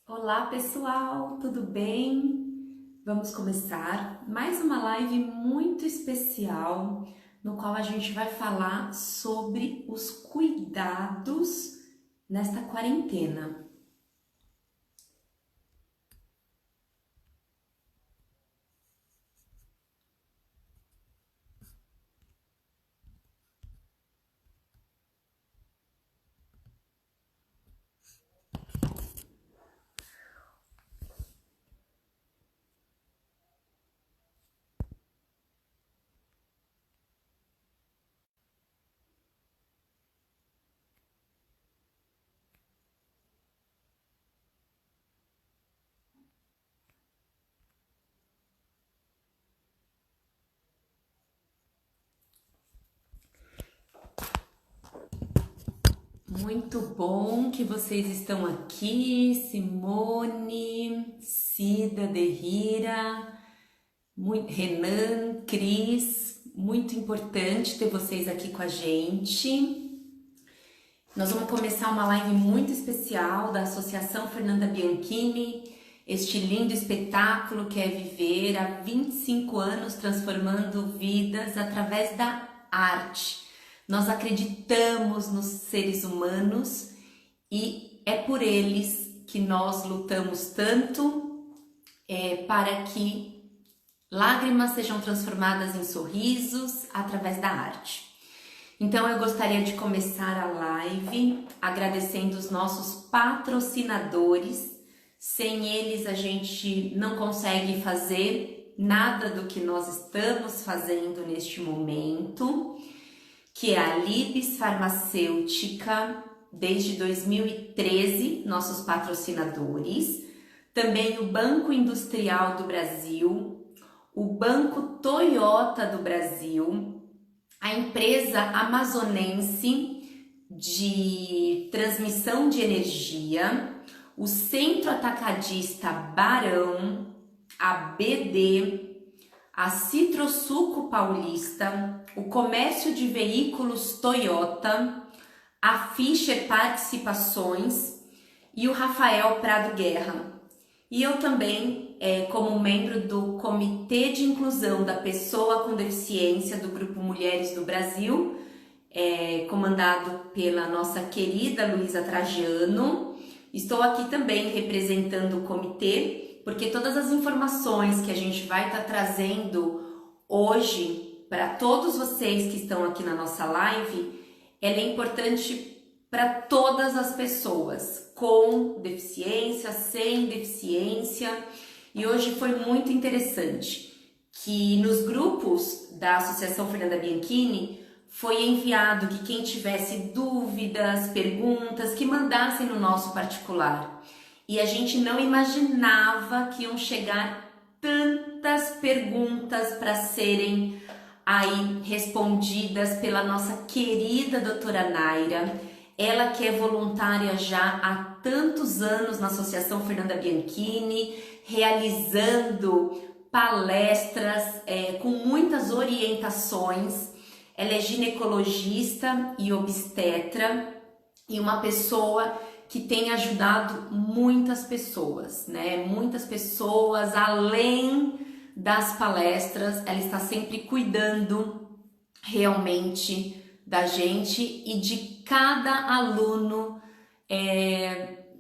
Olá pessoal, tudo bem? Vamos começar mais uma live muito especial no qual a gente vai falar sobre os cuidados nesta quarentena. Muito bom que vocês estão aqui, Simone, Cida, Derrira, Renan, Cris, muito importante ter vocês aqui com a gente. Nós vamos começar uma live muito especial da Associação Fernanda Bianchini, este lindo espetáculo que é viver há 25 anos transformando vidas através da arte. Nós acreditamos nos seres humanos e é por eles que nós lutamos tanto para que lágrimas sejam transformadas em sorrisos através da arte. Então eu gostaria de começar a live agradecendo os nossos patrocinadores. Sem eles a gente não consegue fazer nada do que nós estamos fazendo neste momento, que é a Libes Farmacêutica, desde 2013, nossos patrocinadores. Também o Banco Industrial do Brasil, o Banco Toyota do Brasil, a empresa amazonense de transmissão de energia, o Centro Atacadista Barão, a BD, a Citrosuco Paulista, o Comércio de Veículos Toyota, a Fischer Participações e o Rafael Prado Guerra. E eu também, como membro do Comitê de Inclusão da Pessoa com Deficiência do Grupo Mulheres do Brasil, comandado pela nossa querida Luísa Trajano, estou aqui também representando o comitê, porque todas as informações que a gente vai estar trazendo hoje para todos vocês que estão aqui na nossa live, ela é importante para todas as pessoas, com deficiência, sem deficiência. E hoje foi muito interessante que nos grupos da Associação Fernanda Bianchini foi enviado que quem tivesse dúvidas, perguntas, que mandassem no nosso particular. E a gente não imaginava que iam chegar tantas perguntas para serem aí respondidas pela nossa querida doutora Naira. Ela que é voluntária já há tantos anos na Associação Fernanda Bianchini, realizando palestras com muitas orientações. Ela é ginecologista e obstetra e uma pessoa que tem ajudado muitas pessoas, né? Muitas pessoas, além das palestras, ela está sempre cuidando realmente da gente e de cada aluno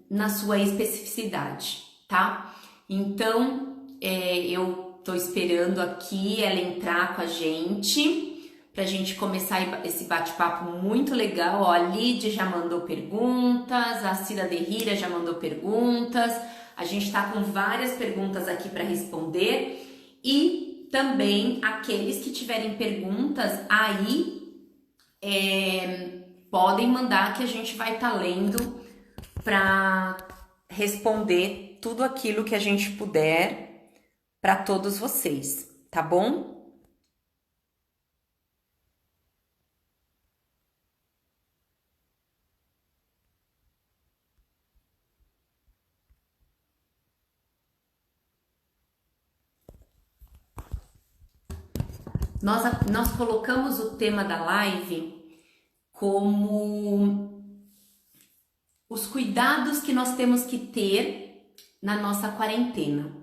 na sua especificidade, tá? Então, eu tô esperando aqui ela entrar com a gente pra gente começar esse bate-papo muito legal. Ó, a Lid já mandou perguntas, a Cida Derrira já mandou perguntas, a gente tá com várias perguntas aqui para responder e também aqueles que tiverem perguntas aí podem mandar que a gente vai estar lendo para responder tudo aquilo que a gente puder para todos vocês, tá bom? Nós colocamos o tema da live como os cuidados que nós temos que ter na nossa quarentena.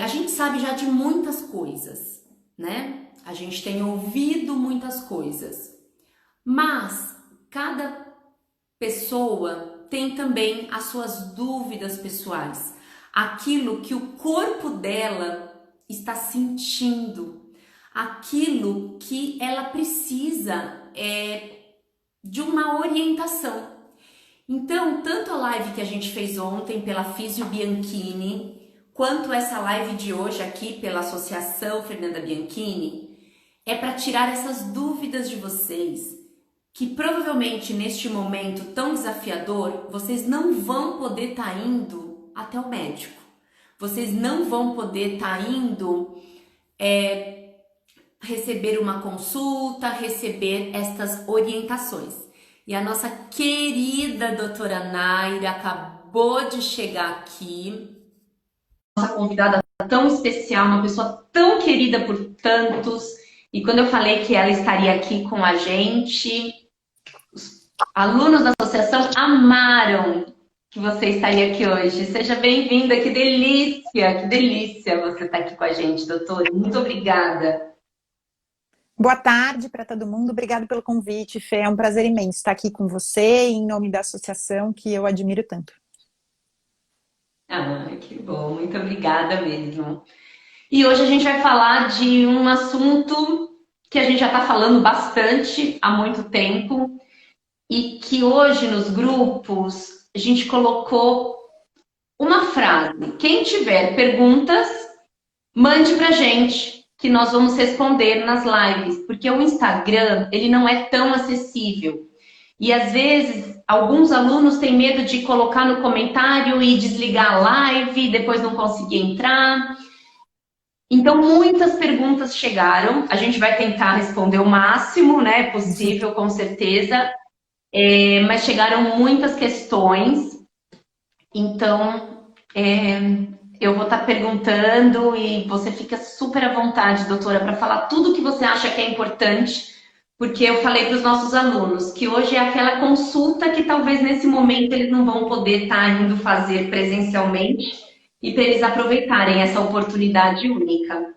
A gente sabe já de muitas coisas, né? A gente tem ouvido muitas coisas, mas cada pessoa tem também as suas dúvidas pessoais, aquilo que o corpo dela está sentindo, aquilo que ela precisa de uma orientação. Então, tanto a live que a gente fez ontem pela Físio Bianchini, quanto essa live de hoje aqui pela Associação Fernanda Bianchini, é para tirar essas dúvidas de vocês, que provavelmente neste momento tão desafiador, vocês não vão poder estar indo até o médico. Vocês não vão poder estar indo receber uma consulta, receber estas orientações. E a nossa querida doutora Naira acabou de chegar aqui. Nossa convidada tão especial, uma pessoa tão querida por tantos. E quando eu falei que ela estaria aqui com a gente, os alunos da associação amaram que você estaria aqui hoje. Seja bem-vinda, que delícia você estar aqui com a gente, doutora. Muito obrigada. Boa tarde para todo mundo, obrigado pelo convite, Fê, é um prazer imenso estar aqui com você em nome da associação que eu admiro tanto. Ah, que bom, muito obrigada mesmo. E hoje a gente vai falar de um assunto que a gente já está falando bastante há muito tempo e que hoje nos grupos a gente colocou uma frase. Quem tiver perguntas, mande pra gente, que nós vamos responder nas lives, porque o Instagram, ele não é tão acessível. E às vezes, alguns alunos têm medo de colocar no comentário e desligar a live, e depois não conseguir entrar. Então, muitas perguntas chegaram. A gente vai tentar responder o máximo, né, possível, com certeza. Mas chegaram muitas questões. Então, eu vou estar perguntando e você fica super à vontade, doutora, para falar tudo o que você acha que é importante, porque eu falei para os nossos alunos que hoje é aquela consulta que talvez nesse momento eles não vão poder estar indo fazer presencialmente e para eles aproveitarem essa oportunidade única.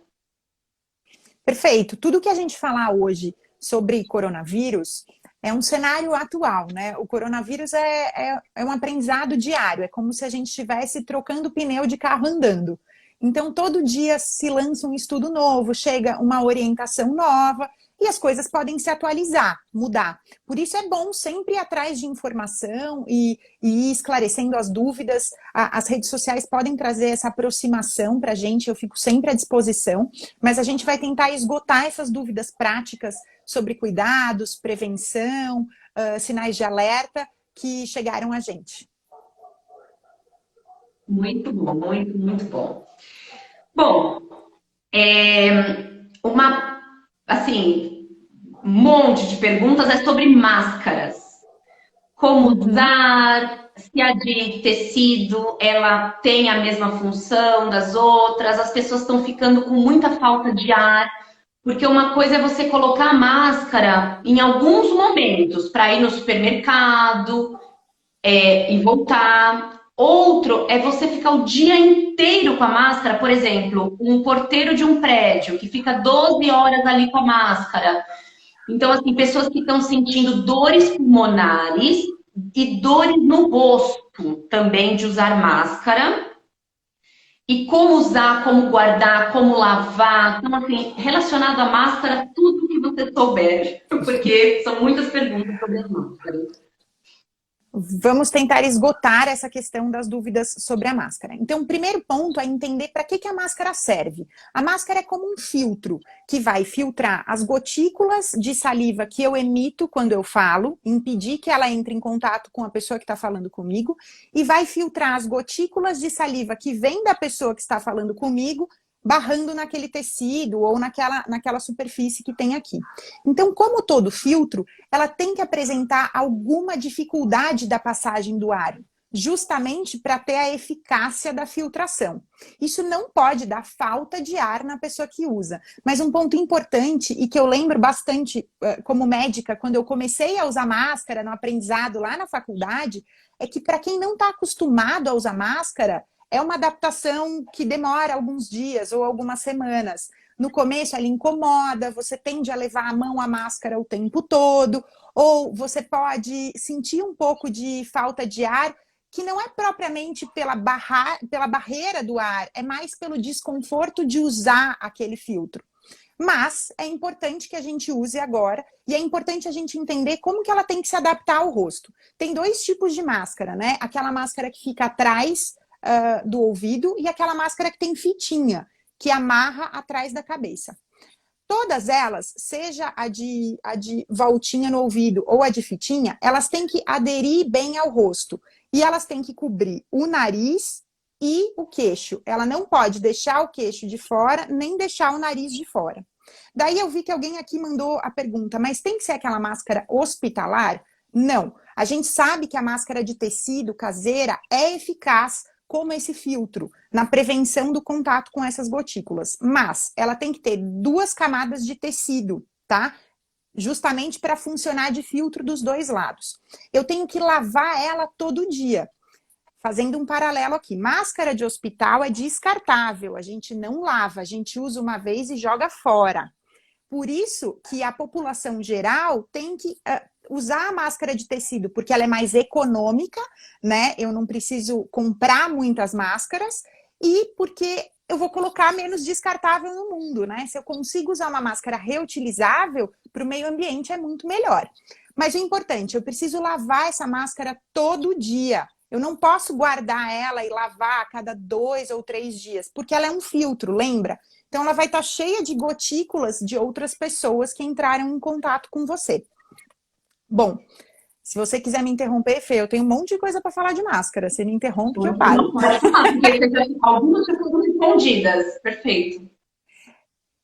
Perfeito. Tudo que a gente falar hoje sobre coronavírus é um cenário atual, né? O coronavírus é um aprendizado diário, é como se a gente estivesse trocando pneu de carro andando. Então, todo dia se lança um estudo novo, chega uma orientação nova e as coisas podem se atualizar, mudar. Por isso é bom sempre ir atrás de informação e ir esclarecendo as dúvidas. As redes sociais podem trazer essa aproximação para a gente, eu fico sempre à disposição, mas a gente vai tentar esgotar essas dúvidas práticas sobre cuidados, prevenção, sinais de alerta que chegaram a gente. Muito bom, muito bom. Bom, um monte de perguntas é sobre máscaras. Como usar, se a de tecido, ela tem a mesma função das outras, as pessoas estão ficando com muita falta de ar, porque uma coisa é você colocar a máscara em alguns momentos, para ir no supermercado e voltar. Outro é você ficar o dia inteiro com a máscara, por exemplo, um porteiro de um prédio que fica 12 horas ali com a máscara. Então, assim, pessoas que estão sentindo dores pulmonares e dores no rosto também de usar máscara. E como usar, como guardar, como lavar. Então, assim, relacionado à máscara, tudo que você souber. Porque são muitas perguntas sobre as máscaras. Vamos tentar esgotar essa questão das dúvidas sobre a máscara. Então, o primeiro ponto é entender para que a máscara serve. A máscara é como um filtro que vai filtrar as gotículas de saliva que eu emito quando eu falo, impedir que ela entre em contato com a pessoa que está falando comigo, e vai filtrar as gotículas de saliva que vem da pessoa que está falando comigo, barrando naquele tecido ou naquela superfície que tem aqui. Então, como todo filtro, ela tem que apresentar alguma dificuldade da passagem do ar. justamente para ter a eficácia da filtração. Isso não pode dar falta de ar na pessoa que usa. Mas um ponto importante, e que eu lembro bastante como médica, quando eu comecei a usar máscara no aprendizado lá na faculdade, é que para quem não está acostumado a usar máscara, é uma adaptação que demora alguns dias ou algumas semanas. No começo ela incomoda, você tende a levar a mão à máscara o tempo todo, ou você pode sentir um pouco de falta de ar, que não é propriamente pela barreira do ar, é mais pelo desconforto de usar aquele filtro. Mas é importante que a gente use agora e é importante a gente entender como que ela tem que se adaptar ao rosto. Tem dois tipos de máscara, né? Aquela máscara que fica atrás do ouvido e aquela máscara que tem fitinha, que amarra atrás da cabeça. Todas elas, seja a de voltinha no ouvido ou a de fitinha, elas têm que aderir bem ao rosto. E elas têm que cobrir o nariz e o queixo. Ela não pode deixar o queixo de fora, nem deixar o nariz de fora. Daí eu vi que alguém aqui mandou a pergunta, mas tem que ser aquela máscara hospitalar? Não. A gente sabe que a máscara de tecido caseira é eficaz como esse filtro, na prevenção do contato com essas gotículas. Mas ela tem que ter 2 camadas de tecido, tá? Justamente para funcionar de filtro dos 2 lados. Eu tenho que lavar ela todo dia. Fazendo um paralelo aqui, máscara de hospital é descartável, a gente não lava, a gente usa uma vez e joga fora. Por isso que a população geral tem que usar a máscara de tecido, porque ela é mais econômica, né? Eu não preciso comprar muitas máscaras e porque eu vou colocar menos descartável no mundo, né? Se eu consigo usar uma máscara reutilizável, para o meio ambiente é muito melhor. Mas o importante, eu preciso lavar essa máscara todo dia. Eu não posso guardar ela e lavar a cada 2 ou 3 dias, porque ela é um filtro, lembra? Então, ela vai estar cheia de gotículas de outras pessoas que entraram em contato com você. Bom, se você quiser me interromper, Fê, eu tenho um monte de coisa para falar de máscara. Você me interrompe que eu paro. Não pode falar, porque algumas pessoas escondidas. Perfeito.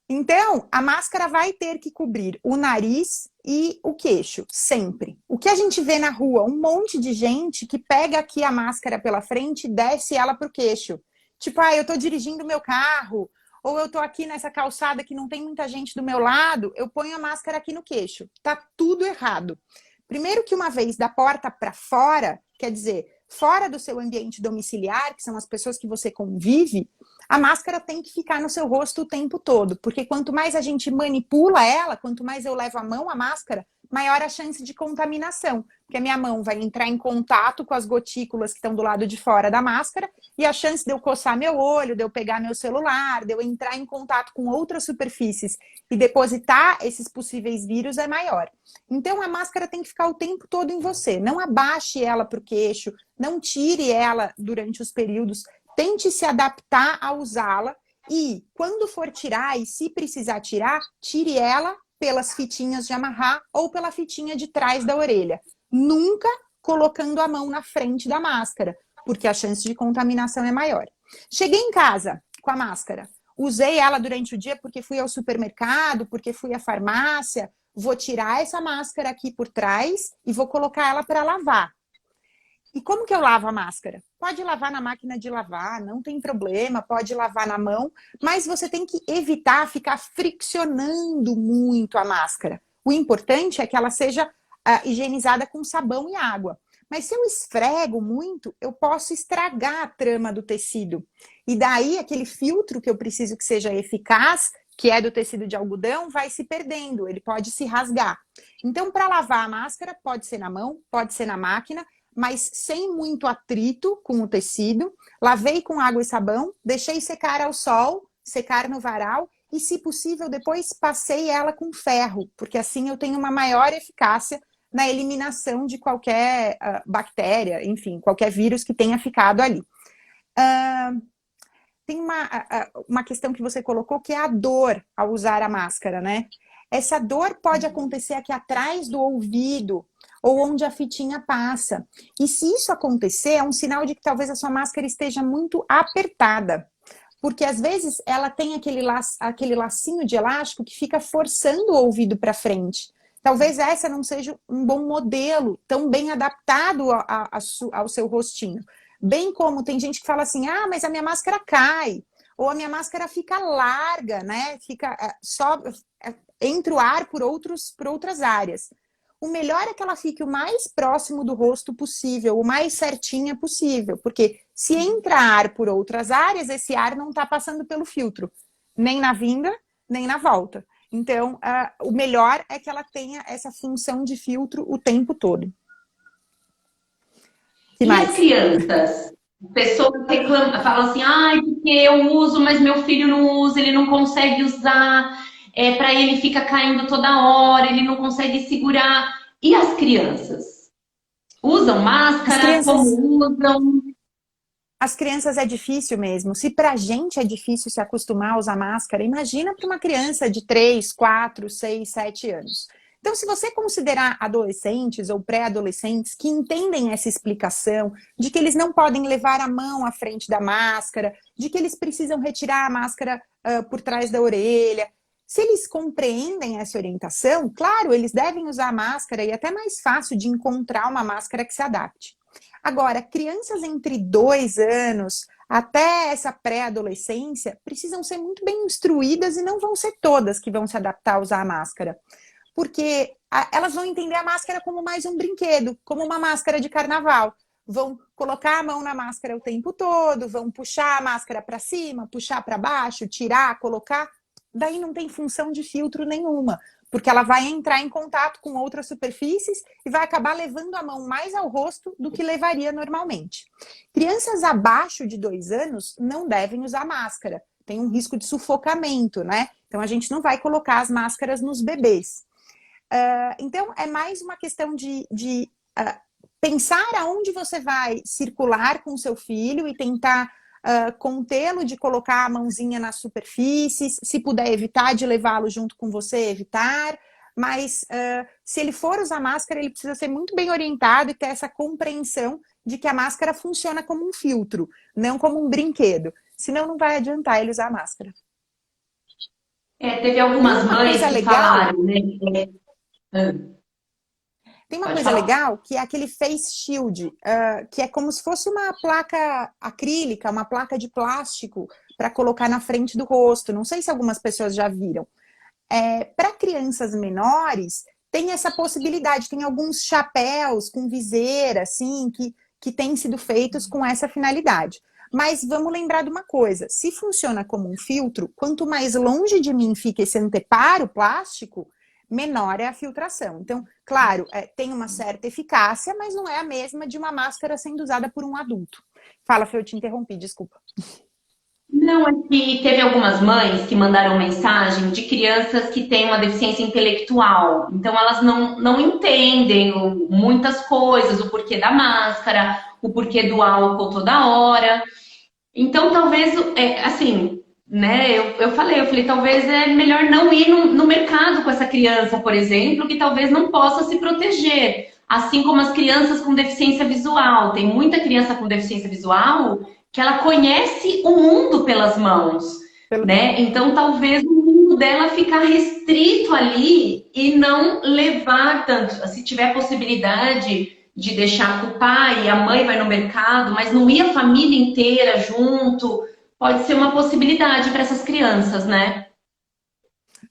Então, a máscara vai ter que cobrir o nariz e o queixo, sempre. O que a gente vê na rua? Um monte de gente que pega aqui a máscara pela frente e desce ela para o queixo. Tipo, eu tô dirigindo meu carro, ou eu tô aqui nessa calçada que não tem muita gente do meu lado, eu ponho a máscara aqui no queixo. Tá tudo errado. Primeiro que uma vez da porta para fora, quer dizer, fora do seu ambiente domiciliar, que são as pessoas que você convive, a máscara tem que ficar no seu rosto o tempo todo, porque quanto mais a gente manipula ela, quanto mais eu levo a mão à máscara, maior a chance de contaminação, porque a minha mão vai entrar em contato com as gotículas que estão do lado de fora da máscara, e a chance de eu coçar meu olho, de eu pegar meu celular, de eu entrar em contato com outras superfícies e depositar esses possíveis vírus é maior. Então a máscara tem que ficar o tempo todo em você, não abaixe ela para o queixo, não tire ela durante os períodos, tente se adaptar a usá-la e quando for tirar e se precisar tirar, tire ela pelas fitinhas de amarrar ou pela fitinha de trás da orelha. Nunca colocando a mão na frente da máscara, porque a chance de contaminação é maior. Cheguei em casa com a máscara, usei ela durante o dia porque fui ao supermercado, porque fui à farmácia, vou tirar essa máscara aqui por trás e vou colocar ela para lavar. E como que eu lavo a máscara? Pode lavar na máquina de lavar, não tem problema, pode lavar na mão, mas você tem que evitar ficar friccionando muito a máscara. O importante é que ela seja higienizada com sabão e água. Mas se eu esfrego muito, eu posso estragar a trama do tecido. E daí aquele filtro que eu preciso que seja eficaz, que é do tecido de algodão, vai se perdendo, ele pode se rasgar. Então, para lavar a máscara, pode ser na mão, pode ser na máquina, mas sem muito atrito com o tecido. Lavei com água e sabão, deixei secar ao sol, secar no varal e, se possível, depois passei ela com ferro, porque assim eu tenho uma maior eficácia na eliminação de qualquer bactéria, enfim, qualquer vírus que tenha ficado ali. Tem uma questão que você colocou, que é a dor ao usar a máscara, né? Essa dor pode acontecer aqui atrás do ouvido, ou onde a fitinha passa. E se isso acontecer, é um sinal de que talvez a sua máscara esteja muito apertada. Porque às vezes ela tem aquele lacinho de elástico que fica forçando o ouvido para frente. Talvez essa não seja um bom modelo, tão bem adaptado ao seu rostinho. Bem como tem gente que fala assim, ah, mas a minha máscara cai, ou a minha máscara fica larga, né? Entra o ar por outras áreas. O melhor é que ela fique o mais próximo do rosto possível, o mais certinha possível, porque se entra ar por outras áreas, esse ar não está passando pelo filtro, nem na vinda, nem na volta. Então, o melhor é que ela tenha essa função de filtro o tempo todo. E as crianças? Pessoas reclamam, falam assim, ai, porque eu uso, mas meu filho não usa, ele não consegue usar, para ele fica caindo toda hora, ele não consegue segurar. E as crianças? Usam máscara? Como usam? As crianças é difícil mesmo. Se pra gente é difícil se acostumar a usar máscara, imagina para uma criança de 3, 4, 6, 7 anos. Então, se você considerar adolescentes ou pré-adolescentes que entendem essa explicação de que eles não podem levar a mão à frente da máscara, de que eles precisam retirar a máscara por trás da orelha, se eles compreendem essa orientação, claro, eles devem usar a máscara e é até mais fácil de encontrar uma máscara que se adapte. Agora, crianças entre 2 anos até essa pré-adolescência precisam ser muito bem instruídas e não vão ser todas que vão se adaptar a usar a máscara. Porque elas vão entender a máscara como mais um brinquedo, como uma máscara de carnaval. Vão colocar a mão na máscara o tempo todo, vão puxar a máscara para cima, puxar para baixo, tirar, colocar. Daí não tem função de filtro nenhuma, porque ela vai entrar em contato com outras superfícies e vai acabar levando a mão mais ao rosto do que levaria normalmente. Crianças abaixo de 2 anos não devem usar máscara, tem um risco de sufocamento, né? Então a gente não vai colocar as máscaras nos bebês. Então é mais uma questão de pensar aonde você vai circular com seu filho e tentar contê-lo de colocar a mãozinha nas superfícies, se puder evitar de levá-lo junto com você, evitar, mas se ele for usar máscara, ele precisa ser muito bem orientado e ter essa compreensão de que a máscara funciona como um filtro, não como um brinquedo, senão não vai adiantar ele usar a máscara. Teve algumas mães que falaram, né? Tem uma coisa legal que é aquele face shield, que é como se fosse uma placa acrílica, uma placa de plástico para colocar na frente do rosto. Não sei se algumas pessoas já viram. Para crianças menores, tem essa possibilidade. Tem alguns chapéus com viseira, assim, que têm sido feitos com essa finalidade. Mas vamos lembrar de uma coisa. Se funciona como um filtro, quanto mais longe de mim fica esse anteparo plástico, menor é a filtração. Então, claro, tem uma certa eficácia, mas não é a mesma de uma máscara sendo usada por um adulto. Fala, Fê, eu te interrompi, desculpa. Não, é que teve algumas mães que mandaram mensagem de crianças que têm uma deficiência intelectual. Então, elas não entendem muitas coisas, o porquê da máscara, o porquê do álcool toda hora. Então, talvez, assim... Né? Eu falei, talvez é melhor não ir no mercado com essa criança, por exemplo, que talvez não possa se proteger. Assim como as crianças com deficiência visual. Tem muita criança com deficiência visual que ela conhece o mundo pelas mãos, né? Então, talvez o mundo dela ficar restrito ali e não levar tanto. Se tiver possibilidade de deixar com o pai, a mãe vai no mercado, mas não ir a família inteira junto... Pode ser uma possibilidade para essas crianças, né?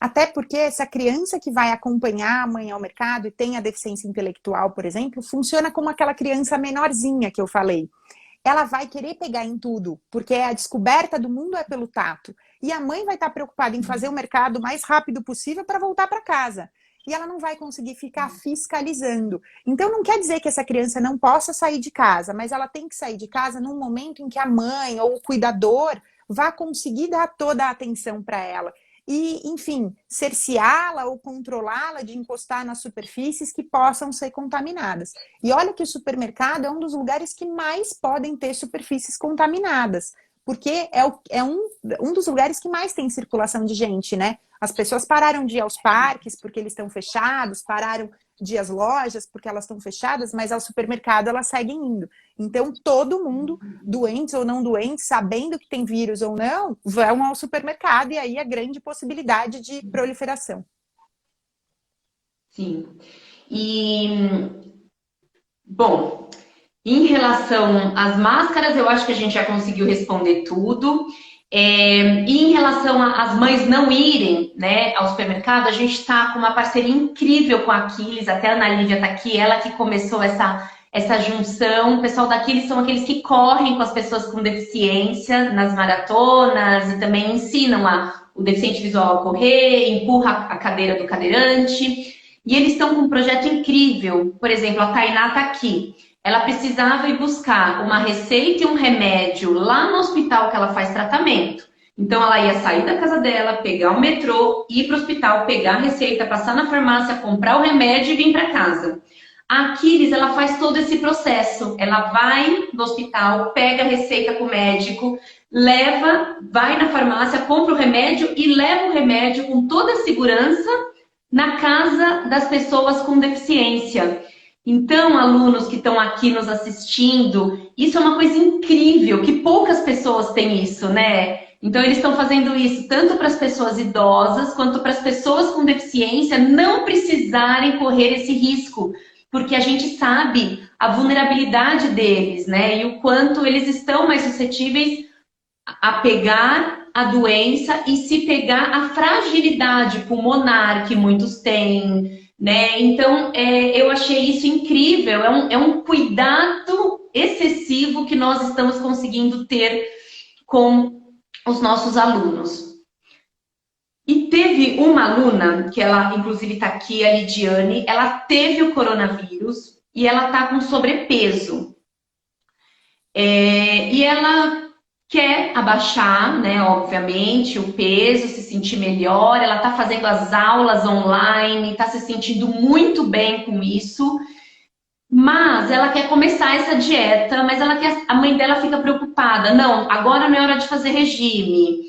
Até porque essa criança que vai acompanhar a mãe ao mercado e tem a deficiência intelectual, por exemplo, funciona como aquela criança menorzinha que eu falei. Ela vai querer pegar em tudo, porque a descoberta do mundo é pelo tato. E a mãe vai estar preocupada em fazer o mercado o mais rápido possível para voltar para casa. E ela não vai conseguir ficar fiscalizando. Então, não quer dizer que essa criança não possa sair de casa, mas ela tem que sair de casa num momento em que a mãe ou o cuidador vá conseguir dar toda a atenção para ela. E, enfim, cerceá-la ou controlá-la de encostar nas superfícies que possam ser contaminadas. E olha que o supermercado é um dos lugares que mais podem ter superfícies contaminadas, porque é um dos lugares que mais tem circulação de gente, né? As pessoas pararam de ir aos parques porque eles estão fechados, pararam de ir às lojas porque elas estão fechadas, mas ao supermercado elas seguem indo. Então, todo mundo, doentes ou não doentes, sabendo que tem vírus ou não, vão ao supermercado e aí a grande possibilidade de proliferação. Sim. E, bom, em relação às máscaras, eu acho que a gente já conseguiu responder tudo. E em relação às mães não irem, né, ao supermercado, a gente está com uma parceria incrível com a Aquiles, até a Ana Lívia está aqui, ela que começou essa junção. O pessoal da Aquiles são aqueles que correm com as pessoas com deficiência nas maratonas e também ensinam o deficiente visual a correr, empurra a cadeira do cadeirante. E eles estão com um projeto incrível. Por exemplo, a Tainá está aqui. Ela precisava ir buscar uma receita e um remédio lá no hospital que ela faz tratamento. Então ela ia sair da casa dela, pegar o metrô, ir para o hospital, pegar a receita, passar na farmácia, comprar o remédio e vir para casa. A Aquiles, ela faz todo esse processo. Ela vai no hospital, pega a receita com o médico, leva, vai na farmácia, compra o remédio e leva o remédio com toda a segurança na casa das pessoas com deficiência. Então, alunos que estão aqui nos assistindo, isso é uma coisa incrível, que poucas pessoas têm isso, né? Então, eles estão fazendo isso tanto para as pessoas idosas, quanto para as pessoas com deficiência não precisarem correr esse risco, porque a gente sabe a vulnerabilidade deles, né? E o quanto eles estão mais suscetíveis a pegar a doença e se pegar a fragilidade pulmonar que muitos têm, né? Então, eu achei isso incrível, é um cuidado excessivo que nós estamos conseguindo ter com os nossos alunos. E teve uma aluna, que ela inclusive está aqui, a Lidiane, ela teve o coronavírus e ela está com sobrepeso. E ela quer abaixar, né, obviamente, o peso, se sentir melhor. Ela está fazendo as aulas online, está se sentindo muito bem com isso. Mas ela quer começar essa dieta, mas a mãe dela fica preocupada. Não, agora não é hora de fazer regime.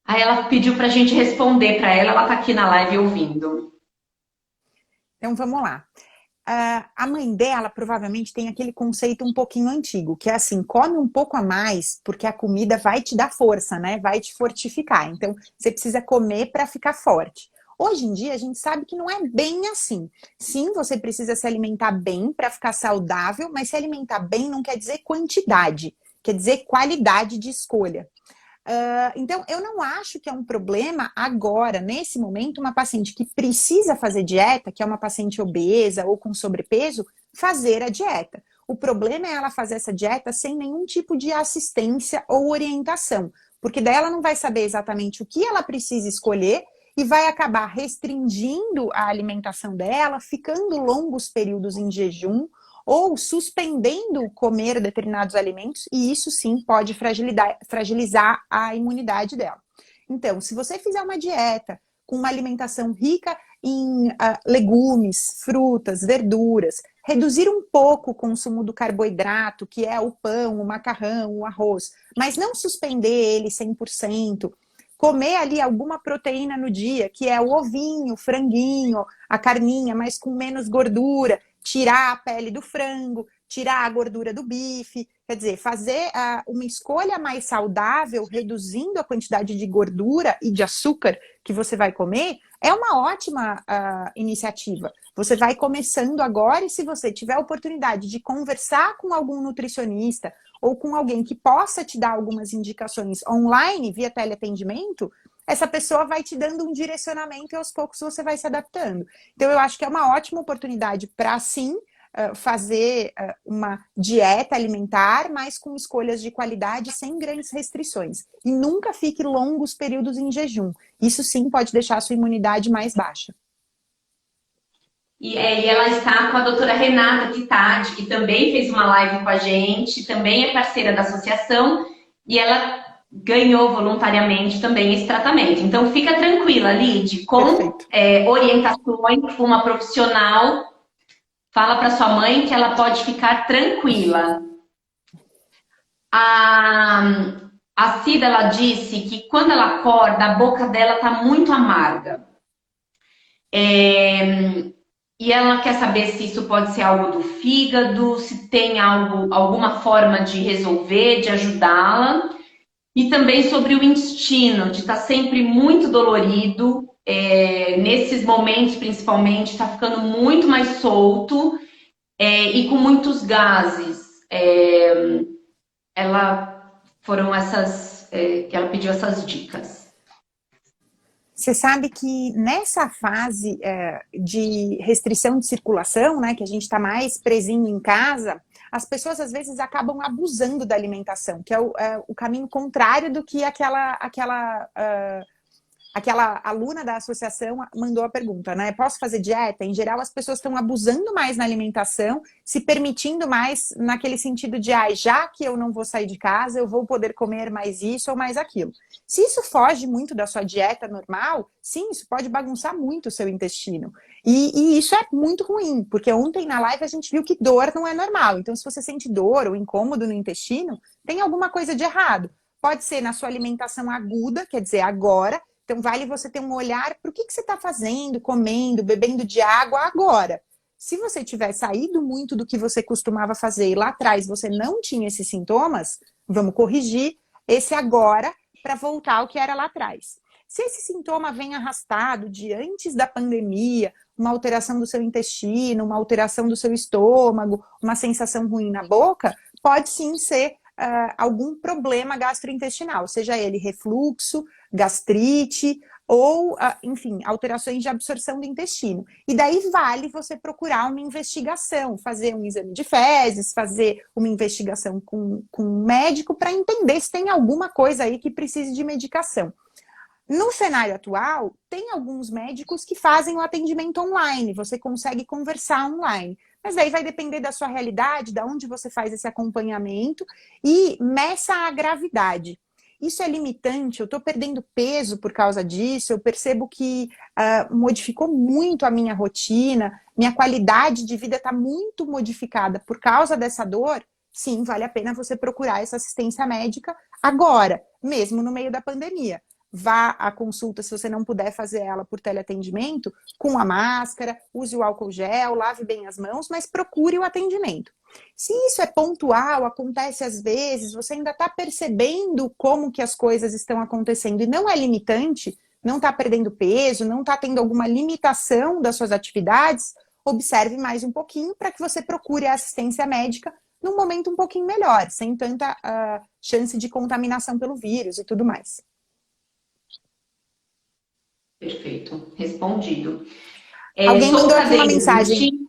Aí ela pediu para a gente responder para ela está aqui na live ouvindo. Então vamos lá. A mãe dela provavelmente tem aquele conceito um pouquinho antigo, que é assim, come um pouco a mais, porque a comida vai te dar força, né? Vai te fortificar. Então, você precisa comer para ficar forte. Hoje em dia, a gente sabe que não é bem assim. Sim, você precisa se alimentar bem para ficar saudável, mas se alimentar bem não quer dizer quantidade, quer dizer qualidade de escolha. Então, eu não acho que é um problema agora, nesse momento, uma paciente que precisa fazer dieta, que é uma paciente obesa ou com sobrepeso, fazer a dieta. O problema é ela fazer essa dieta sem nenhum tipo de assistência ou orientação, porque daí ela não vai saber exatamente o que ela precisa escolher e vai acabar restringindo a alimentação dela, ficando longos períodos em jejum, ou suspendendo comer determinados alimentos, e isso sim pode fragilizar a imunidade dela. Então, se você fizer uma dieta com uma alimentação rica em legumes, frutas, verduras, reduzir um pouco o consumo do carboidrato, que é o pão, o macarrão, o arroz, mas não suspender ele 100%, comer ali alguma proteína no dia, que é o ovinho, o franguinho, a carninha, mas com menos gordura, tirar a pele do frango, tirar a gordura do bife, quer dizer, fazer uma escolha mais saudável, reduzindo a quantidade de gordura e de açúcar que você vai comer, é uma ótima iniciativa. Você vai começando agora e se você tiver a oportunidade de conversar com algum nutricionista ou com alguém que possa te dar algumas indicações online, via teleatendimento, essa pessoa vai te dando um direcionamento e aos poucos você vai se adaptando. Então, eu acho que é uma ótima oportunidade para, sim, fazer uma dieta alimentar, mas com escolhas de qualidade, sem grandes restrições. E nunca fique longos períodos em jejum. Isso, sim, pode deixar a sua imunidade mais baixa. E ela está com a doutora Renata Titati, que também fez uma live com a gente, também é parceira da associação, e ela ganhou voluntariamente também esse tratamento. Então, fica tranquila, Lid, com orientações com uma profissional. Fala para sua mãe que ela pode ficar tranquila. A Cida, ela disse que quando ela acorda, a boca dela está muito amarga. E ela quer saber se isso pode ser algo do fígado, se tem alguma forma de resolver, de ajudá-la. E também sobre o intestino, de estar sempre muito dolorido. nesses momentos principalmente, está ficando muito mais solto e com muitos gases. Foram essas que ela pediu essas dicas. Você sabe que nessa fase de restrição de circulação, né, que a gente está mais presinho em casa, as pessoas às vezes acabam abusando da alimentação, que é o caminho contrário do que aquela aluna da associação mandou a pergunta, né? Posso fazer dieta? Em geral, as pessoas estão abusando mais na alimentação, se permitindo mais naquele sentido de, já que eu não vou sair de casa, eu vou poder comer mais isso ou mais aquilo. Se isso foge muito da sua dieta normal, sim, isso pode bagunçar muito o seu intestino. E isso é muito ruim, porque ontem na live a gente viu que dor não é normal. Então, se você sente dor ou incômodo no intestino, tem alguma coisa de errado. Pode ser na sua alimentação aguda, quer dizer, agora. Então, vale você ter um olhar para o que você está fazendo, comendo, bebendo de água agora. Se você tiver saído muito do que você costumava fazer e lá atrás você não tinha esses sintomas, vamos corrigir esse agora para voltar ao que era lá atrás. Se esse sintoma vem arrastado de antes da pandemia, uma alteração do seu intestino, uma alteração do seu estômago, uma sensação ruim na boca, pode sim ser algum problema gastrointestinal, seja ele refluxo, gastrite ou, enfim, alterações de absorção do intestino. E daí vale você procurar uma investigação, fazer um exame de fezes, fazer uma investigação com um médico para entender se tem alguma coisa aí que precise de medicação. No cenário atual, tem alguns médicos que fazem o atendimento online, você consegue conversar online. Mas daí vai depender da sua realidade, de onde você faz esse acompanhamento e meça a gravidade. Isso é limitante, eu estou perdendo peso por causa disso, eu percebo que modificou muito a minha rotina, minha qualidade de vida está muito modificada por causa dessa dor. Sim, vale a pena você procurar essa assistência médica agora, mesmo no meio da pandemia. Vá à consulta, se você não puder fazer ela por teleatendimento, com a máscara, use o álcool gel, lave bem as mãos, mas procure o atendimento. Se isso é pontual, acontece às vezes, você ainda está percebendo como que as coisas estão acontecendo e não é limitante, não está perdendo peso, não está tendo alguma limitação das suas atividades, observe mais um pouquinho para que você procure a assistência médica num momento um pouquinho melhor, sem tanta chance de contaminação pelo vírus e tudo mais. Perfeito, respondido. Alguém mandou aqui uma mensagem.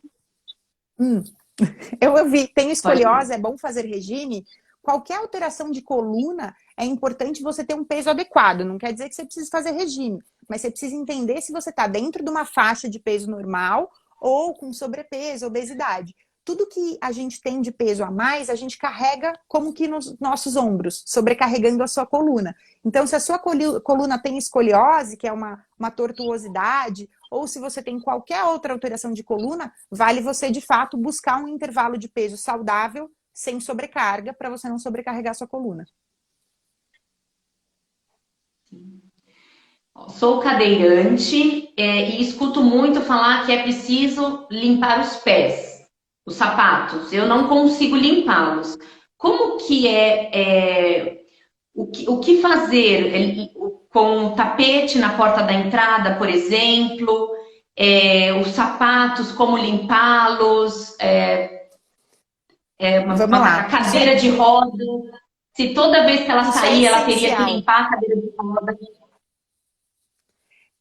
Eu vi, tem escoliose, é bom fazer regime. Qualquer alteração de coluna, é importante você ter um peso adequado. Não quer dizer que você precisa fazer regime, mas você precisa entender se você está dentro de uma faixa de peso normal ou com sobrepeso, obesidade. Tudo que a gente tem de peso a mais, a gente carrega como que nos nossos ombros, sobrecarregando a sua coluna. Então, se a sua coluna tem escoliose, que é uma tortuosidade, ou se você tem qualquer outra alteração de coluna, vale você, de fato, buscar um intervalo de peso saudável, sem sobrecarga, para você não sobrecarregar a sua coluna. Sou cadeirante e escuto muito falar que é preciso limpar os pés. Os sapatos, eu não consigo limpá-los. Como que o que fazer com o tapete na porta da entrada, por exemplo, os sapatos, como limpá-los, a cadeira de roda, se toda vez que ela sair, ela teria que limpar a cadeira de roda.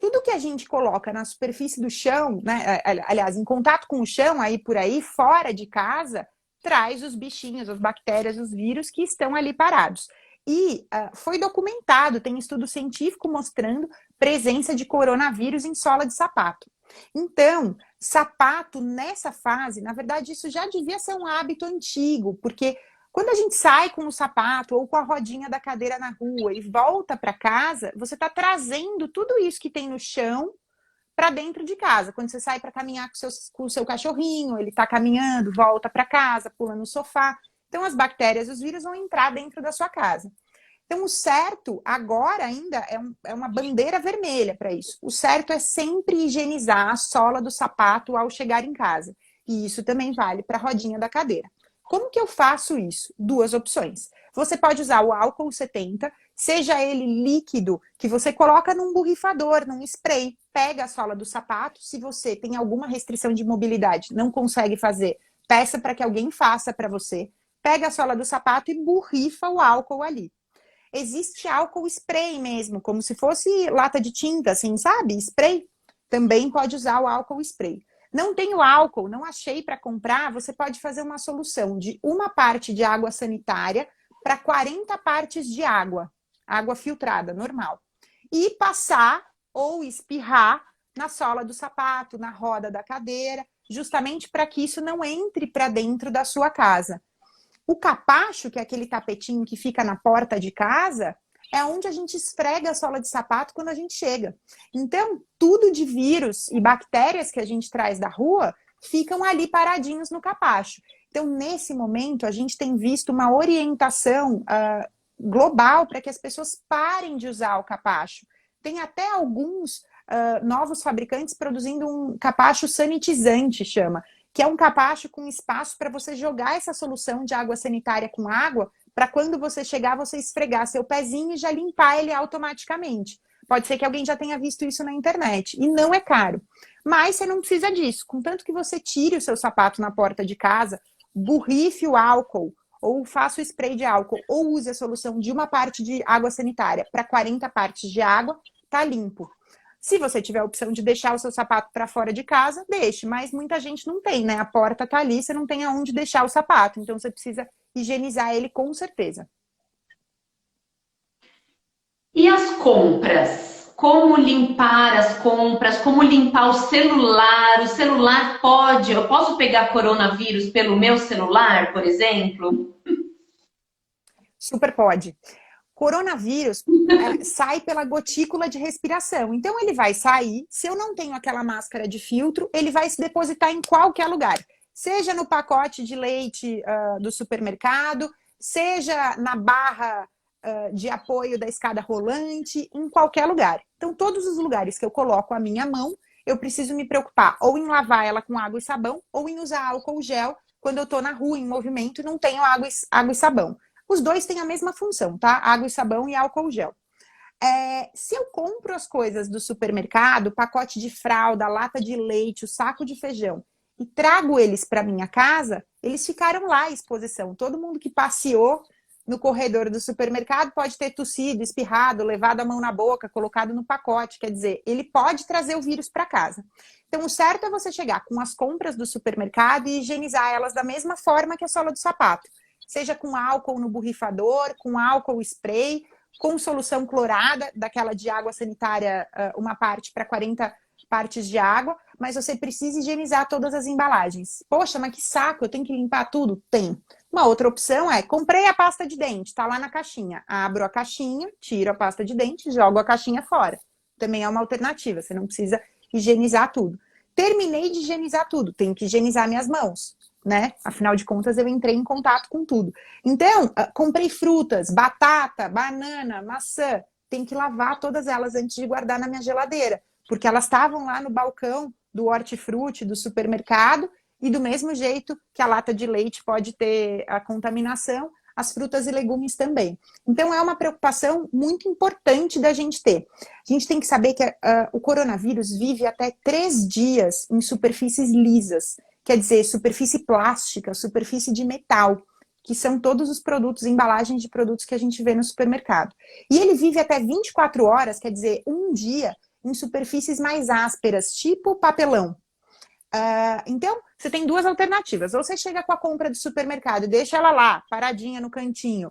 Tudo que a gente coloca na superfície do chão, né, aliás, em contato com o chão, aí por aí, fora de casa, traz os bichinhos, as bactérias, os vírus que estão ali parados. E foi documentado, tem estudo científico mostrando presença de coronavírus em sola de sapato. Então, sapato nessa fase, na verdade, isso já devia ser um hábito antigo, porque quando a gente sai com o sapato ou com a rodinha da cadeira na rua e volta para casa, você está trazendo tudo isso que tem no chão para dentro de casa. Quando você sai para caminhar com o seu cachorrinho, ele está caminhando, volta para casa, pula no sofá. Então, as bactérias e os vírus vão entrar dentro da sua casa. Então, o certo, agora ainda, é uma bandeira vermelha para isso. O certo é sempre higienizar a sola do sapato ao chegar em casa. E isso também vale para a rodinha da cadeira. Como que eu faço isso? Duas opções. Você pode usar o álcool 70, seja ele líquido, que você coloca num borrifador, num spray. pega a sola do sapato, se você tem alguma restrição de mobilidade, não consegue fazer, peça para que alguém faça para você. Pega a sola do sapato e borrifa o álcool ali. Existe álcool spray mesmo, como se fosse lata de tinta, assim, sabe? Spray. Também pode usar o álcool spray. Não tenho álcool, não achei para comprar, você pode fazer uma solução de 1 parte de água sanitária para 40 partes de água filtrada, normal. E passar ou espirrar na sola do sapato, na roda da cadeira, justamente para que isso não entre para dentro da sua casa. O capacho, que é aquele tapetinho que fica na porta de casa, é onde a gente esfrega a sola de sapato quando a gente chega. Então, tudo de vírus e bactérias que a gente traz da rua ficam ali paradinhos no capacho. Então, nesse momento, a gente tem visto uma orientação global para que as pessoas parem de usar o capacho. Tem até alguns novos fabricantes produzindo um capacho sanitizante, chama, que é um capacho com espaço para você jogar essa solução de água sanitária com água, para quando você chegar, você esfregar seu pezinho e já limpar ele automaticamente. Pode ser que alguém já tenha visto isso na internet. E não é caro. Mas você não precisa disso. Contanto que você tire o seu sapato na porta de casa, borrife o álcool, ou faça o spray de álcool, ou use a solução de 1 parte de água sanitária para 40 partes de água, tá limpo. Se você tiver a opção de deixar o seu sapato para fora de casa, deixe. Mas muita gente não tem, né? A porta tá ali, você não tem aonde deixar o sapato. Então, você precisa higienizar ele com certeza. E as compras? Como limpar as compras? Como limpar o celular? O celular pode... Eu posso pegar coronavírus pelo meu celular, por exemplo? Super pode. Coronavírus sai pela gotícula de respiração. Então, ele vai sair. Se eu não tenho aquela máscara de filtro, ele vai se depositar em qualquer lugar. Seja no pacote de leite do supermercado, seja na barra de apoio da escada rolante, em qualquer lugar. Então, todos os lugares que eu coloco a minha mão, eu preciso me preocupar ou em lavar ela com água e sabão, ou em usar álcool gel quando eu estou na rua, em movimento, e não tenho água e sabão. Os dois têm a mesma função, tá? Água e sabão e álcool gel. Se eu compro as coisas do supermercado, pacote de fralda, lata de leite, o saco de feijão, e trago eles para minha casa, eles ficaram lá à exposição. Todo mundo que passeou no corredor do supermercado pode ter tossido, espirrado, levado a mão na boca, colocado no pacote. Quer dizer, ele pode trazer o vírus para casa. Então, o certo é você chegar com as compras do supermercado e higienizar elas da mesma forma que a sola do sapato. Seja com álcool no borrifador, com álcool spray, com solução clorada, daquela de água sanitária, 1 parte para 40 partes de água, mas você precisa higienizar todas as embalagens. Poxa, mas que saco, eu tenho que limpar tudo? Tem. Uma outra opção é, comprei a pasta de dente, tá lá na caixinha. Abro a caixinha, tiro a pasta de dente, jogo a caixinha fora. Também é uma alternativa, você não precisa higienizar tudo. Terminei de higienizar tudo, tenho que higienizar minhas mãos, né? Afinal de contas, eu entrei em contato com tudo. Então, comprei frutas, batata, banana, maçã. Tem que lavar todas elas antes de guardar na minha geladeira, porque elas estavam lá no balcão do hortifruti, do supermercado, e do mesmo jeito que a lata de leite pode ter a contaminação, as frutas e legumes também. Então, é uma preocupação muito importante da gente ter. A gente tem que saber que o coronavírus vive até 3 dias em superfícies lisas. Quer dizer, superfície plástica, superfície de metal, que são todos os produtos, embalagens de produtos que a gente vê no supermercado. E ele vive até 24 horas, quer dizer, 1 dia, em superfícies mais ásperas, tipo papelão. Então, você tem 2 alternativas. Ou você chega com a compra do supermercado e deixa ela lá, paradinha no cantinho,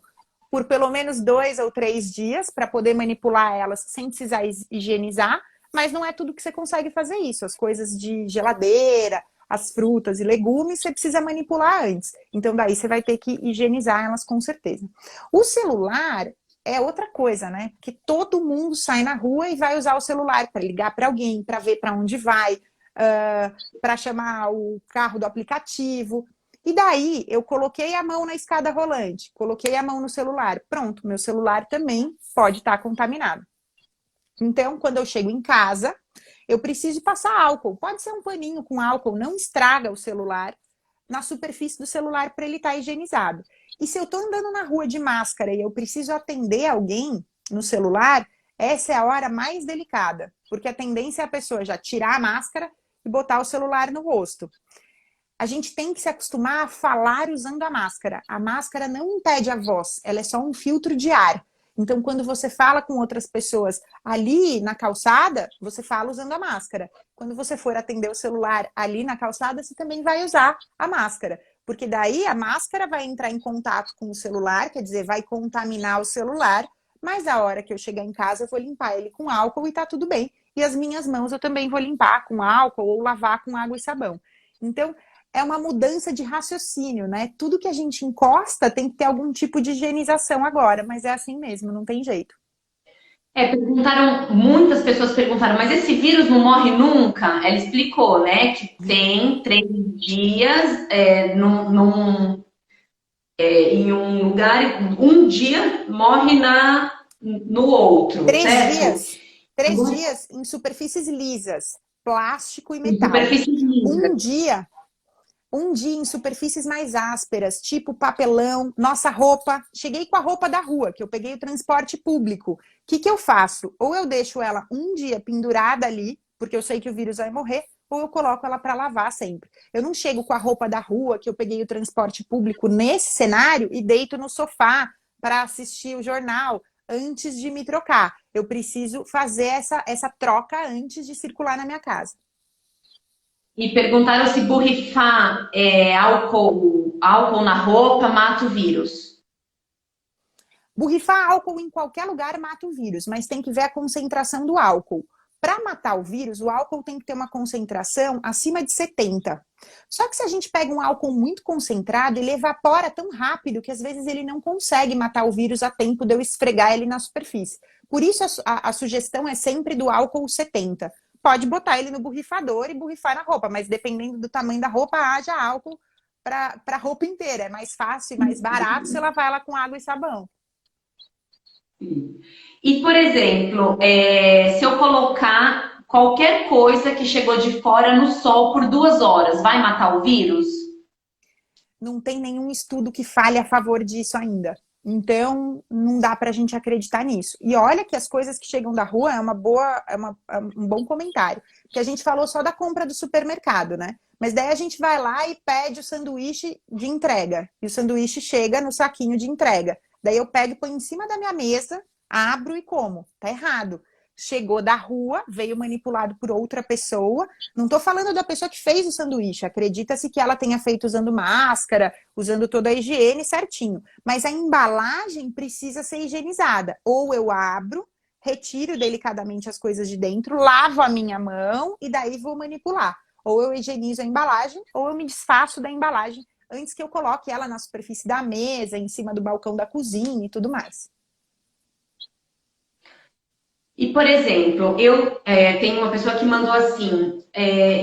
por pelo menos 2 ou 3 dias, para poder manipular elas sem precisar higienizar, mas não é tudo que você consegue fazer isso. As coisas de geladeira, as frutas e legumes, você precisa manipular antes. Então, daí você vai ter que higienizar elas com certeza. O celular é outra coisa, né? Porque todo mundo sai na rua e vai usar o celular para ligar para alguém, para ver para onde vai, para chamar o carro do aplicativo. E daí, eu coloquei a mão na escada rolante, coloquei a mão no celular. Pronto, meu celular também pode estar contaminado. Então, quando eu chego em casa, eu preciso passar álcool. Pode ser um paninho com álcool, não estraga o celular na superfície do celular para ele estar higienizado. E se eu estou andando na rua de máscara e eu preciso atender alguém no celular, essa é a hora mais delicada, porque a tendência é a pessoa já tirar a máscara e botar o celular no rosto. A gente tem que se acostumar a falar usando a máscara. A máscara não impede a voz, ela é só um filtro de ar. Então, quando você fala com outras pessoas ali na calçada, você fala usando a máscara. Quando você for atender o celular ali na calçada, você também vai usar a máscara. Porque daí a máscara vai entrar em contato com o celular, quer dizer, vai contaminar o celular, mas a hora que eu chegar em casa, eu vou limpar ele com álcool e tá tudo bem. E as minhas mãos eu também vou limpar com álcool ou lavar com água e sabão. Então, é uma mudança de raciocínio, né? Tudo que a gente encosta tem que ter algum tipo de higienização agora, mas é assim mesmo, não tem jeito. Muitas pessoas perguntaram, mas esse vírus não morre nunca? Ela explicou, né, que tem 3 dias em um lugar, um dia morre no outro, Três certo? dias, 3 dias em superfícies lisas, plástico e Em metal. superfície lisa. Um dia em superfícies mais ásperas, tipo papelão, nossa roupa. Cheguei com a roupa da rua, que eu peguei o transporte público. O que eu faço? Ou eu deixo ela um dia pendurada ali, porque eu sei que o vírus vai morrer, ou eu coloco ela para lavar sempre. Eu não chego com a roupa da rua, que eu peguei o transporte público nesse cenário e deito no sofá para assistir o jornal antes de me trocar. Eu preciso fazer essa troca antes de circular na minha casa. E perguntaram se borrifar álcool na roupa mata o vírus. Borrifar álcool em qualquer lugar mata o vírus, mas tem que ver a concentração do álcool. Para matar o vírus, o álcool tem que ter uma concentração acima de 70. Só que se a gente pega um álcool muito concentrado, ele evapora tão rápido que às vezes ele não consegue matar o vírus a tempo de eu esfregar ele na superfície. Por isso a sugestão é sempre do álcool 70. Pode botar ele no borrifador e borrifar na roupa, mas dependendo do tamanho da roupa, haja álcool para a roupa inteira. É mais fácil e mais barato você lavar ela com água e sabão. E, por exemplo, se eu colocar qualquer coisa que chegou de fora no sol por 2 horas, vai matar o vírus? Não tem nenhum estudo que fale a favor disso ainda. Então, não dá para a gente acreditar nisso. E olha que as coisas que chegam da rua é um bom comentário. Porque a gente falou só da compra do supermercado, né? Mas daí a gente vai lá e pede o sanduíche de entrega. E o sanduíche chega no saquinho de entrega. Daí eu pego e põe em cima da minha mesa, abro e como. Tá errado. Chegou da rua, veio manipulado por outra pessoa. Não estou falando da pessoa que fez o sanduíche. Acredita-se que ela tenha feito usando máscara, usando toda a higiene certinho. Mas a embalagem precisa ser higienizada. Ou eu abro, retiro delicadamente as coisas de dentro, lavo a minha mão e daí vou manipular. Ou eu higienizo a embalagem, ou eu me desfaço da embalagem antes que eu coloque ela na superfície da mesa, em cima do balcão da cozinha e tudo mais. E, por exemplo, tenho uma pessoa que mandou assim: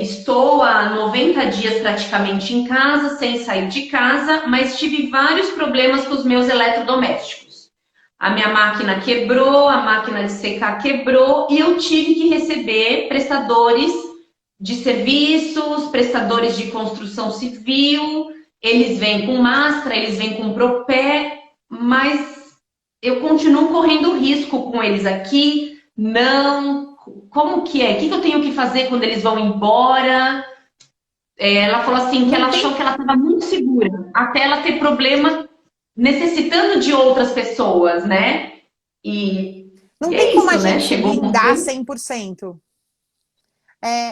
estou há 90 dias praticamente em casa, sem sair de casa, mas tive vários problemas com os meus eletrodomésticos. A minha máquina quebrou, a máquina de secar quebrou e eu tive que receber prestadores de serviços, prestadores de construção civil. Eles vêm com máscara, eles vêm com propé, mas eu continuo correndo risco com eles aqui. Não, como que é? O que eu tenho que fazer quando eles vão embora? Ela falou assim que ela achou que ela estava muito segura, até ela ter problema necessitando de outras pessoas, né? E não tem como a gente Chegou blindar 100%.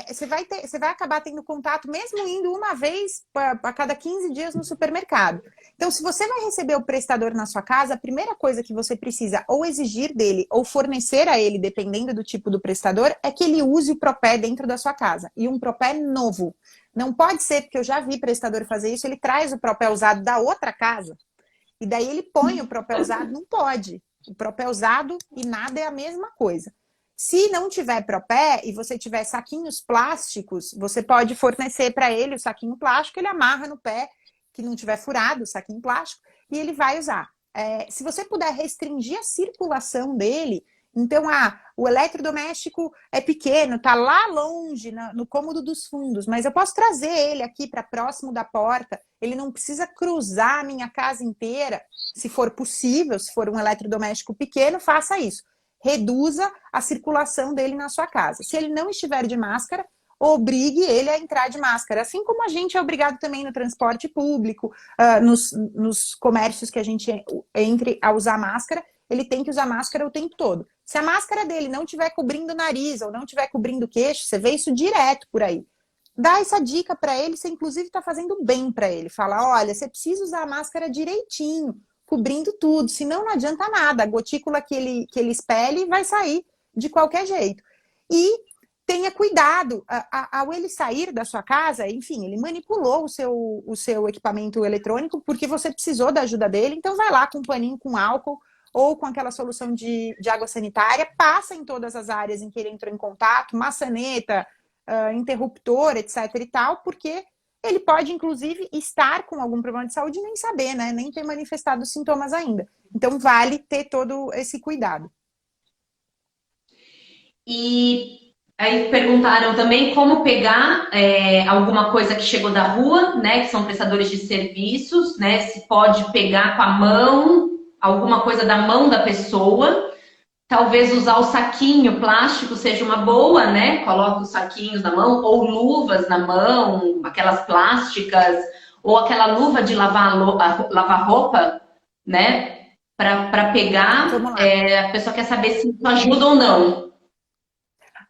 Você vai acabar tendo contato, mesmo indo uma vez a cada 15 dias no supermercado. Então, se você vai receber o prestador na sua casa, a primeira coisa que você precisa ou exigir dele ou fornecer a ele, dependendo do tipo do prestador, é que ele use o propé dentro da sua casa. E um propé novo. Não pode ser, porque eu já vi prestador fazer isso, ele traz o propé usado da outra casa e daí ele põe o propé usado. Não pode. O propé usado e nada é a mesma coisa. Se não tiver propé e você tiver saquinhos plásticos, você pode fornecer para ele o saquinho plástico, ele amarra no pé, que não tiver furado o saquinho plástico, e ele vai usar. Se você puder restringir a circulação dele, então o eletrodoméstico é pequeno, tá lá longe, no cômodo dos fundos, mas eu posso trazer ele aqui para próximo da porta, ele não precisa cruzar a minha casa inteira, se for possível, se for um eletrodoméstico pequeno, faça isso. reduza a circulação dele na sua casa. Se ele não estiver de máscara, obrigue ele a entrar de máscara, assim como a gente é obrigado também no transporte público, nos comércios que a gente entre a usar máscara, ele tem que usar máscara o tempo todo. Se a máscara dele não estiver cobrindo o nariz ou não estiver cobrindo o queixo, você vê isso direto por aí. Dá essa dica para ele, você inclusive está fazendo bem para ele. Fala, olha, você precisa usar a máscara direitinho, cobrindo tudo, senão não adianta nada. A gotícula que ele expele vai sair de qualquer jeito. E tenha cuidado, ao ele sair da sua casa, enfim, ele manipulou o seu equipamento eletrônico porque você precisou da ajuda dele, então vai lá com um paninho com álcool ou com aquela solução de água sanitária, passa em todas as áreas em que ele entrou em contato, maçaneta, interruptor, etc e tal, porque ele pode, inclusive, estar com algum problema de saúde e nem saber, né? Nem ter manifestado os sintomas ainda. Então, vale ter todo esse cuidado. E aí perguntaram também como pegar alguma coisa que chegou da rua, né? Que são prestadores de serviços, né? Se pode pegar com a mão, alguma coisa da mão da pessoa. Talvez usar o saquinho plástico seja uma boa, né? Coloca os saquinhos na mão, ou luvas na mão, aquelas plásticas, ou aquela luva de lavar roupa, né? Para pegar, a pessoa quer saber se isso ajuda ou não.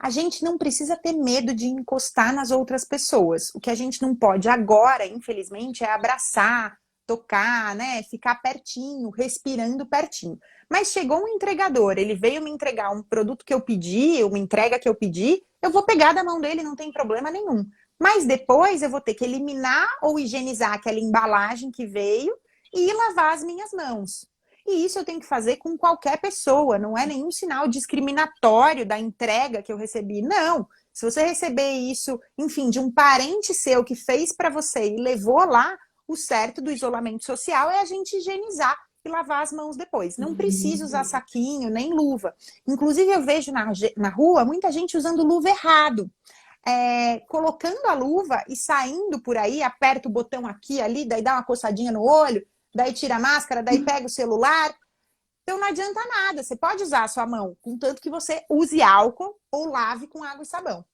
A gente não precisa ter medo de encostar nas outras pessoas. O que a gente não pode agora, infelizmente, é abraçar, tocar, né? Ficar pertinho, respirando pertinho. Mas chegou um entregador, ele veio me entregar um produto que eu pedi, uma entrega que eu pedi, eu vou pegar da mão dele, não tem problema nenhum. Mas depois eu vou ter que eliminar ou higienizar aquela embalagem que veio e lavar as minhas mãos. E isso eu tenho que fazer com qualquer pessoa, não é nenhum sinal discriminatório da entrega que eu recebi, não. Se você receber isso, enfim, de um parente seu que fez para você e levou lá, o certo do isolamento social é a gente higienizar e lavar as mãos depois. Não precisa usar saquinho, nem luva. Inclusive, eu vejo na rua muita gente usando luva errado. Colocando a luva e saindo por aí, aperta o botão aqui, ali, daí dá uma coçadinha no olho, daí tira a máscara, daí pega o celular. Então não adianta nada. Você pode usar a sua mão, contanto que você use álcool ou lave com água e sabão.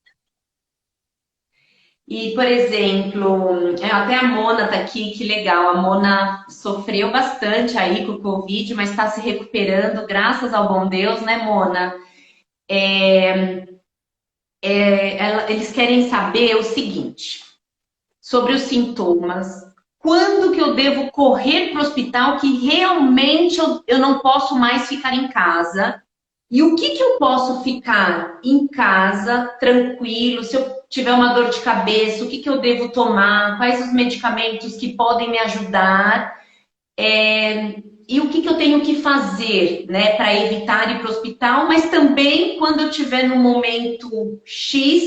E, por exemplo, até a Mona tá aqui, que legal. A Mona sofreu bastante aí com o Covid, mas está se recuperando, graças ao bom Deus, né, Mona? Eles querem saber o seguinte, sobre os sintomas. Quando que eu devo correr para o hospital que realmente eu não posso mais ficar em casa? E o que eu posso ficar em casa, tranquilo, se eu tiver uma dor de cabeça, o que eu devo tomar, quais os medicamentos que podem me ajudar, e o que eu tenho que fazer, né, para evitar ir para o hospital, mas também quando eu estiver no momento X,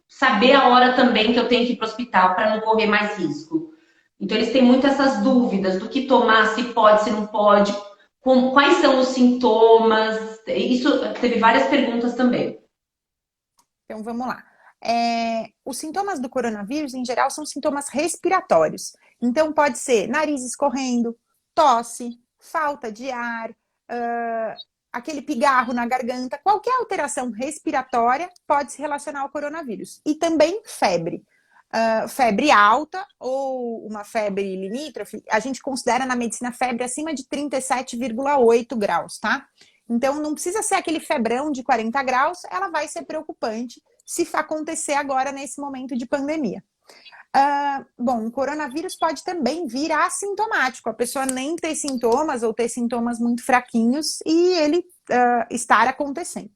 saber a hora também que eu tenho que ir para o hospital, para não correr mais risco. Então, eles têm muito essas dúvidas do que tomar, se pode, se não pode, quais são os sintomas. Isso teve várias perguntas também. Então, vamos lá. Os sintomas do coronavírus, em geral, são sintomas respiratórios. Então, pode ser nariz escorrendo, tosse, falta de ar, aquele pigarro na garganta. Qualquer alteração respiratória pode se relacionar ao coronavírus. E também febre. Febre alta ou uma febre limítrofe, a gente considera na medicina febre acima de 37,8 graus, tá? Então, não precisa ser aquele febrão de 40 graus, ela vai ser preocupante se acontecer agora nesse momento de pandemia. Bom, o coronavírus pode também vir assintomático, a pessoa nem ter sintomas ou ter sintomas muito fraquinhos e ele estar acontecendo.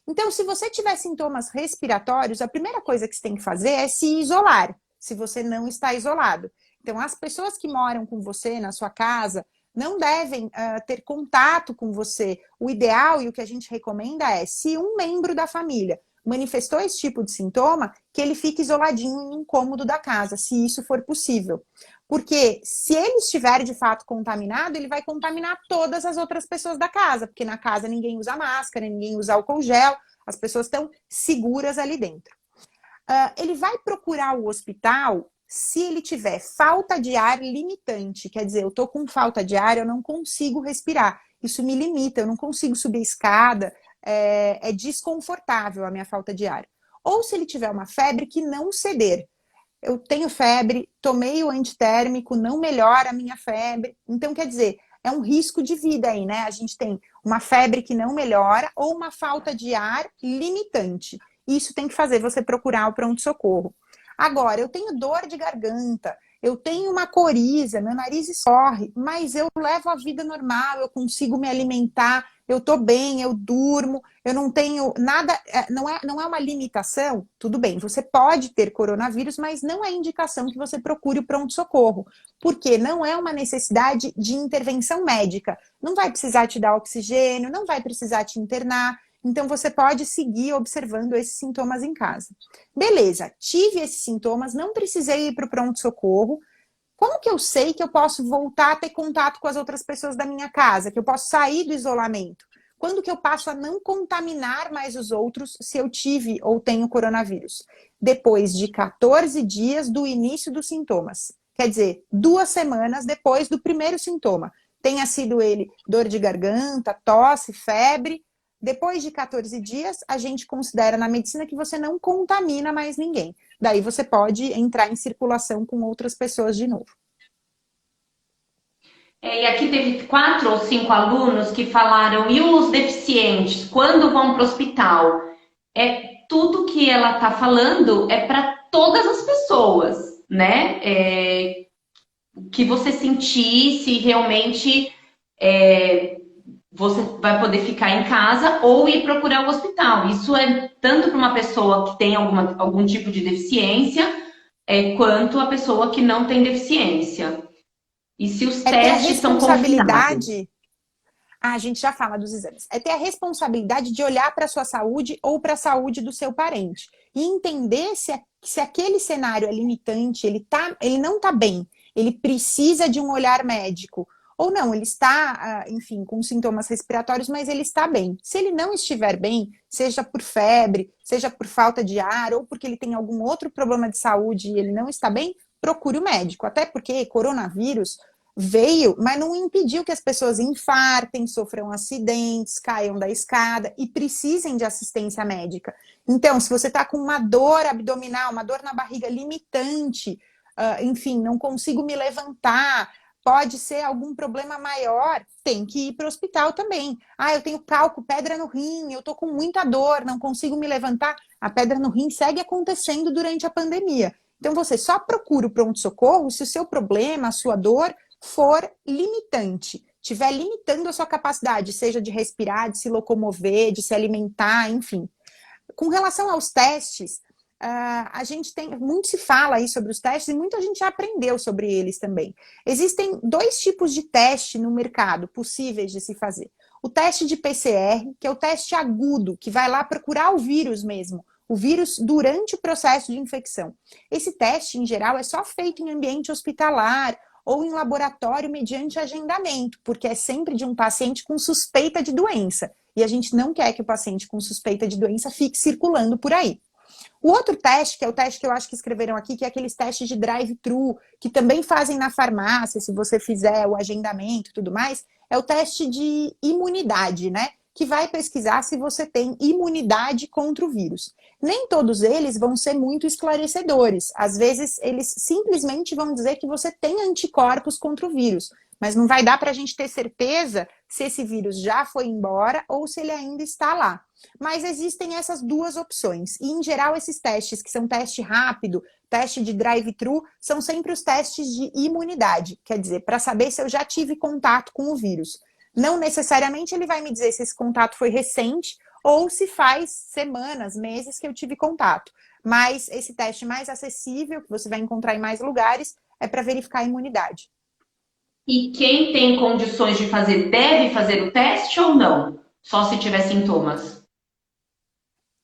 Então, se você tiver sintomas respiratórios, a primeira coisa que você tem que fazer é se isolar, se você não está isolado. Então, as pessoas que moram com você na sua casa não devem ter contato com você. O ideal e o que a gente recomenda é, se um membro da família manifestou esse tipo de sintoma, que ele fique isoladinho em um cômodo da casa, se isso for possível. Porque se ele estiver de fato contaminado, ele vai contaminar todas as outras pessoas da casa, porque na casa ninguém usa máscara, ninguém usa álcool gel, as pessoas estão seguras ali dentro. Ele vai procurar o hospital se ele tiver falta de ar limitante, quer dizer, eu estou com falta de ar, eu não consigo respirar, isso me limita, eu não consigo subir a escada, é desconfortável a minha falta de ar. Ou se ele tiver uma febre que não ceder. Eu tenho febre, tomei o antitérmico, não melhora a minha febre. Então, quer dizer, é um risco de vida aí, né? A gente tem uma febre que não melhora ou uma falta de ar limitante. Isso tem que fazer você procurar o pronto-socorro. Agora, eu tenho dor de garganta, eu tenho uma coriza, meu nariz escorre, mas eu levo a vida normal, eu consigo me alimentar, eu tô bem, eu durmo, eu não tenho nada, não é uma limitação, tudo bem, você pode ter coronavírus, mas não é indicação que você procure o pronto-socorro, porque não é uma necessidade de intervenção médica, não vai precisar te dar oxigênio, não vai precisar te internar, então você pode seguir observando esses sintomas em casa. Beleza, tive esses sintomas, não precisei ir para o pronto-socorro. Como que eu sei que eu posso voltar a ter contato com as outras pessoas da minha casa? Que eu posso sair do isolamento? Quando que eu passo a não contaminar mais os outros se eu tive ou tenho coronavírus? Depois de 14 dias do início dos sintomas. Quer dizer, 2 semanas depois do primeiro sintoma. Tenha sido ele dor de garganta, tosse, febre. Depois de 14 dias, a gente considera na medicina que você não contamina mais ninguém. Daí você pode entrar em circulação com outras pessoas de novo. E aqui teve 4 ou 5 alunos que falaram, e os deficientes, quando vão para o hospital? Tudo que ela está falando é para todas as pessoas, né? Que você sentir se realmente você vai poder ficar em casa ou ir procurar o hospital. Isso é tanto para uma pessoa que tem algum tipo de deficiência, quanto a pessoa que não tem deficiência. E se os testes são confiáveis. A gente já fala dos exames. É ter a responsabilidade de olhar para a sua saúde ou para a saúde do seu parente. E entender se aquele cenário é limitante, ele não está bem, ele precisa de um olhar médico. Ou não, ele está, enfim, com sintomas respiratórios, mas ele está bem. Se ele não estiver bem, seja por febre, seja por falta de ar, ou porque ele tem algum outro problema de saúde e ele não está bem, procure o médico. Até porque coronavírus veio, mas não impediu que as pessoas infartem, sofram acidentes, caiam da escada e precisem de assistência médica. Então, se você está com uma dor abdominal, uma dor na barriga limitante, enfim, não consigo me levantar, pode ser algum problema maior, tem que ir para o hospital também. Eu tenho cálculo, pedra no rim, eu estou com muita dor, não consigo me levantar. A pedra no rim segue acontecendo durante a pandemia. Então, você só procura o pronto-socorro se o seu problema, a sua dor, for limitante. Estiver limitando a sua capacidade, seja de respirar, de se locomover, de se alimentar, enfim. Com relação aos testes, a gente muito se fala aí sobre os testes e muita gente já aprendeu sobre eles também. Existem 2 tipos de teste no mercado possíveis de se fazer. O teste de PCR, que é o teste agudo, que vai lá procurar o vírus mesmo, o vírus durante o processo de infecção. Esse teste, em geral, é só feito em ambiente hospitalar ou em laboratório mediante agendamento, porque é sempre de um paciente com suspeita de doença. E a gente não quer que o paciente com suspeita de doença fique circulando por aí. O outro teste, que é o teste que eu acho que escreveram aqui, que é aqueles testes de drive-thru, que também fazem na farmácia, se você fizer o agendamento e tudo mais, é o teste de imunidade, né? Que vai pesquisar se você tem imunidade contra o vírus. Nem todos eles vão ser muito esclarecedores. Às vezes, eles simplesmente vão dizer que você tem anticorpos contra o vírus, mas não vai dar para a gente ter certeza se esse vírus já foi embora ou se ele ainda está lá. Mas existem essas 2 opções. E, em geral, esses testes, que são teste rápido, teste de drive-thru, são sempre os testes de imunidade. Quer dizer, para saber se eu já tive contato com o vírus. Não necessariamente ele vai me dizer se esse contato foi recente ou se faz semanas, meses que eu tive contato. Mas esse teste mais acessível, que você vai encontrar em mais lugares, é para verificar a imunidade. E quem tem condições de fazer, deve fazer o teste ou não? Só se tiver sintomas?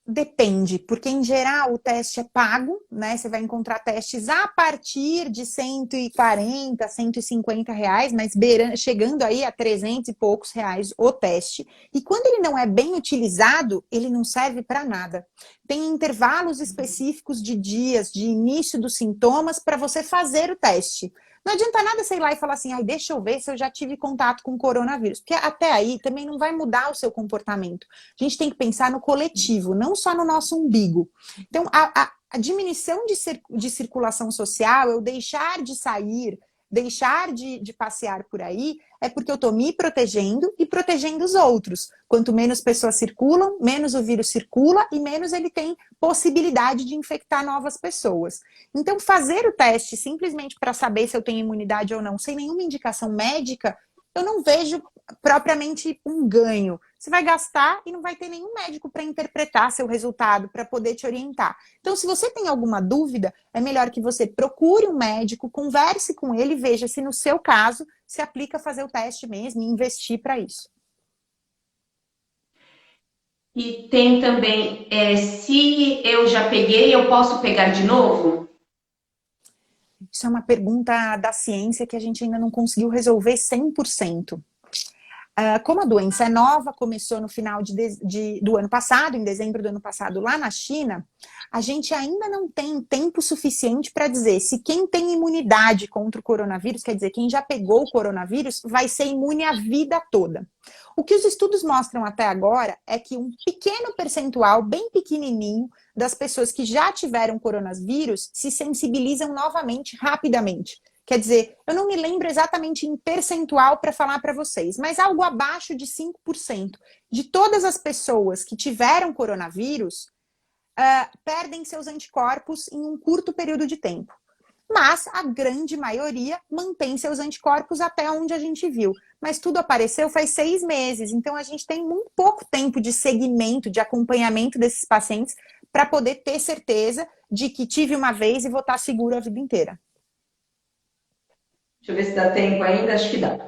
Depende, porque em geral o teste é pago, né? Você vai encontrar testes a partir de 140, 150 reais, mas chegando aí a 300 e poucos reais o teste. E quando ele não é bem utilizado, ele não serve para nada. Tem intervalos específicos de dias de início dos sintomas para você fazer o teste. Não adianta nada, sei lá, e falar assim, ai, deixa eu ver se eu já tive contato com coronavírus, porque até aí também não vai mudar o seu comportamento. A gente tem que pensar no coletivo, não só no nosso umbigo. Então, a diminuição de circulação social, eu deixar de sair, deixar de passear por aí, é porque eu estou me protegendo e protegendo os outros. Quanto menos pessoas circulam, menos o vírus circula e menos ele tem possibilidade de infectar novas pessoas. Então, fazer o teste simplesmente para saber se eu tenho imunidade ou não, sem nenhuma indicação médica, eu não vejo propriamente um ganho. Você vai gastar e não vai ter nenhum médico para interpretar seu resultado, para poder te orientar. Então, se você tem alguma dúvida, é melhor que você procure um médico, converse com ele e veja se no seu caso se aplica fazer o teste mesmo e investir para isso. E tem também, se eu já peguei, eu posso pegar de novo? Isso é uma pergunta da ciência que a gente ainda não conseguiu resolver 100%. Como a doença é nova, começou no final do ano passado, em dezembro do ano passado, lá na China, a gente ainda não tem tempo suficiente para dizer se quem tem imunidade contra o coronavírus, quer dizer, quem já pegou o coronavírus, vai ser imune a vida toda. O que os estudos mostram até agora é que um pequeno percentual, bem pequenininho, das pessoas que já tiveram coronavírus se sensibilizam novamente, rapidamente. Quer dizer, eu não me lembro exatamente em percentual para falar para vocês, mas algo abaixo de 5% de todas as pessoas que tiveram coronavírus perdem seus anticorpos em um curto período de tempo. Mas a grande maioria mantém seus anticorpos até onde a gente viu. Mas tudo apareceu faz 6 meses, então a gente tem muito pouco tempo de segmento, de acompanhamento desses pacientes para poder ter certeza de que tive uma vez e vou estar seguro a vida inteira. Deixa eu ver se dá tempo ainda, acho que dá.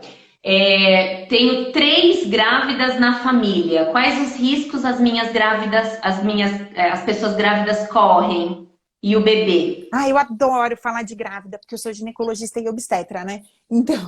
Tenho 3 grávidas na família. Quais os riscos as pessoas grávidas correm? E o bebê? Eu adoro falar de grávida, porque eu sou ginecologista e obstetra, né? Então,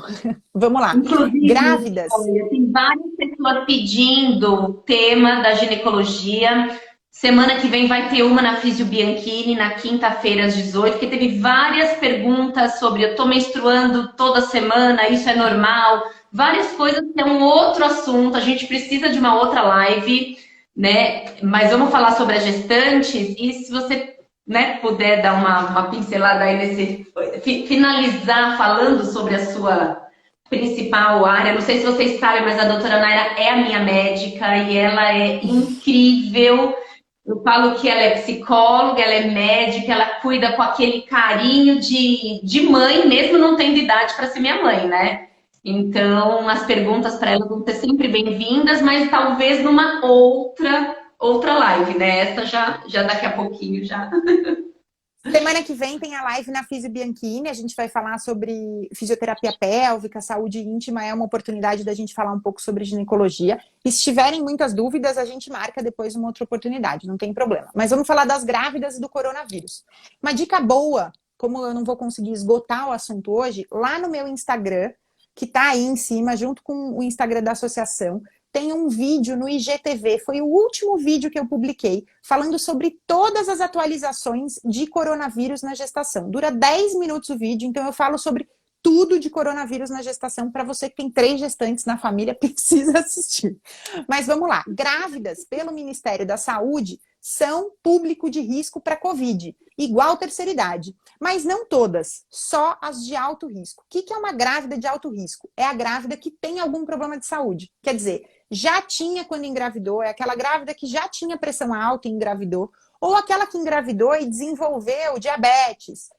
vamos lá. Inclusive, grávidas. Olha, tem várias pessoas pedindo o tema da ginecologia. Semana que vem vai ter uma na Físio Bianchini, na quinta-feira às 18, que teve várias perguntas sobre eu tô menstruando toda semana, isso é normal? Várias coisas que é um outro assunto, a gente precisa de uma outra live, né? Mas vamos falar sobre as gestantes e se você, né, puder dar uma pincelada aí finalizar falando sobre a sua principal área. Não sei se vocês sabem, mas a doutora Naira é a minha médica e ela é incrível. Eu falo que ela é psicóloga, ela é médica, ela cuida com aquele carinho de mãe, mesmo não tendo idade para ser minha mãe, né? Então, as perguntas para ela vão ser sempre bem-vindas, mas talvez numa outra live, né? Essa já daqui a pouquinho já. Semana que vem tem a live na Físio Bianchini, a gente vai falar sobre fisioterapia pélvica, saúde íntima, é uma oportunidade da gente falar um pouco sobre ginecologia. E se tiverem muitas dúvidas, a gente marca depois uma outra oportunidade, não tem problema. Mas vamos falar das grávidas e do coronavírus. Uma dica boa, como eu não vou conseguir esgotar o assunto hoje, lá no meu Instagram, que tá aí em cima, junto com o Instagram da associação, tem um vídeo no IGTV, foi o último vídeo que eu publiquei, falando sobre todas as atualizações de coronavírus na gestação. Dura 10 minutos o vídeo, então eu falo sobre tudo de coronavírus na gestação, para você que tem 3 gestantes na família, precisa assistir. Mas vamos lá, grávidas pelo Ministério da Saúde são público de risco para Covid, igual terceira idade, mas não todas, só as de alto risco. O que é uma grávida de alto risco? É a grávida que tem algum problema de saúde, quer dizer, já tinha quando engravidou, é aquela grávida que já tinha pressão alta e engravidou, ou aquela que engravidou e desenvolveu diabetes,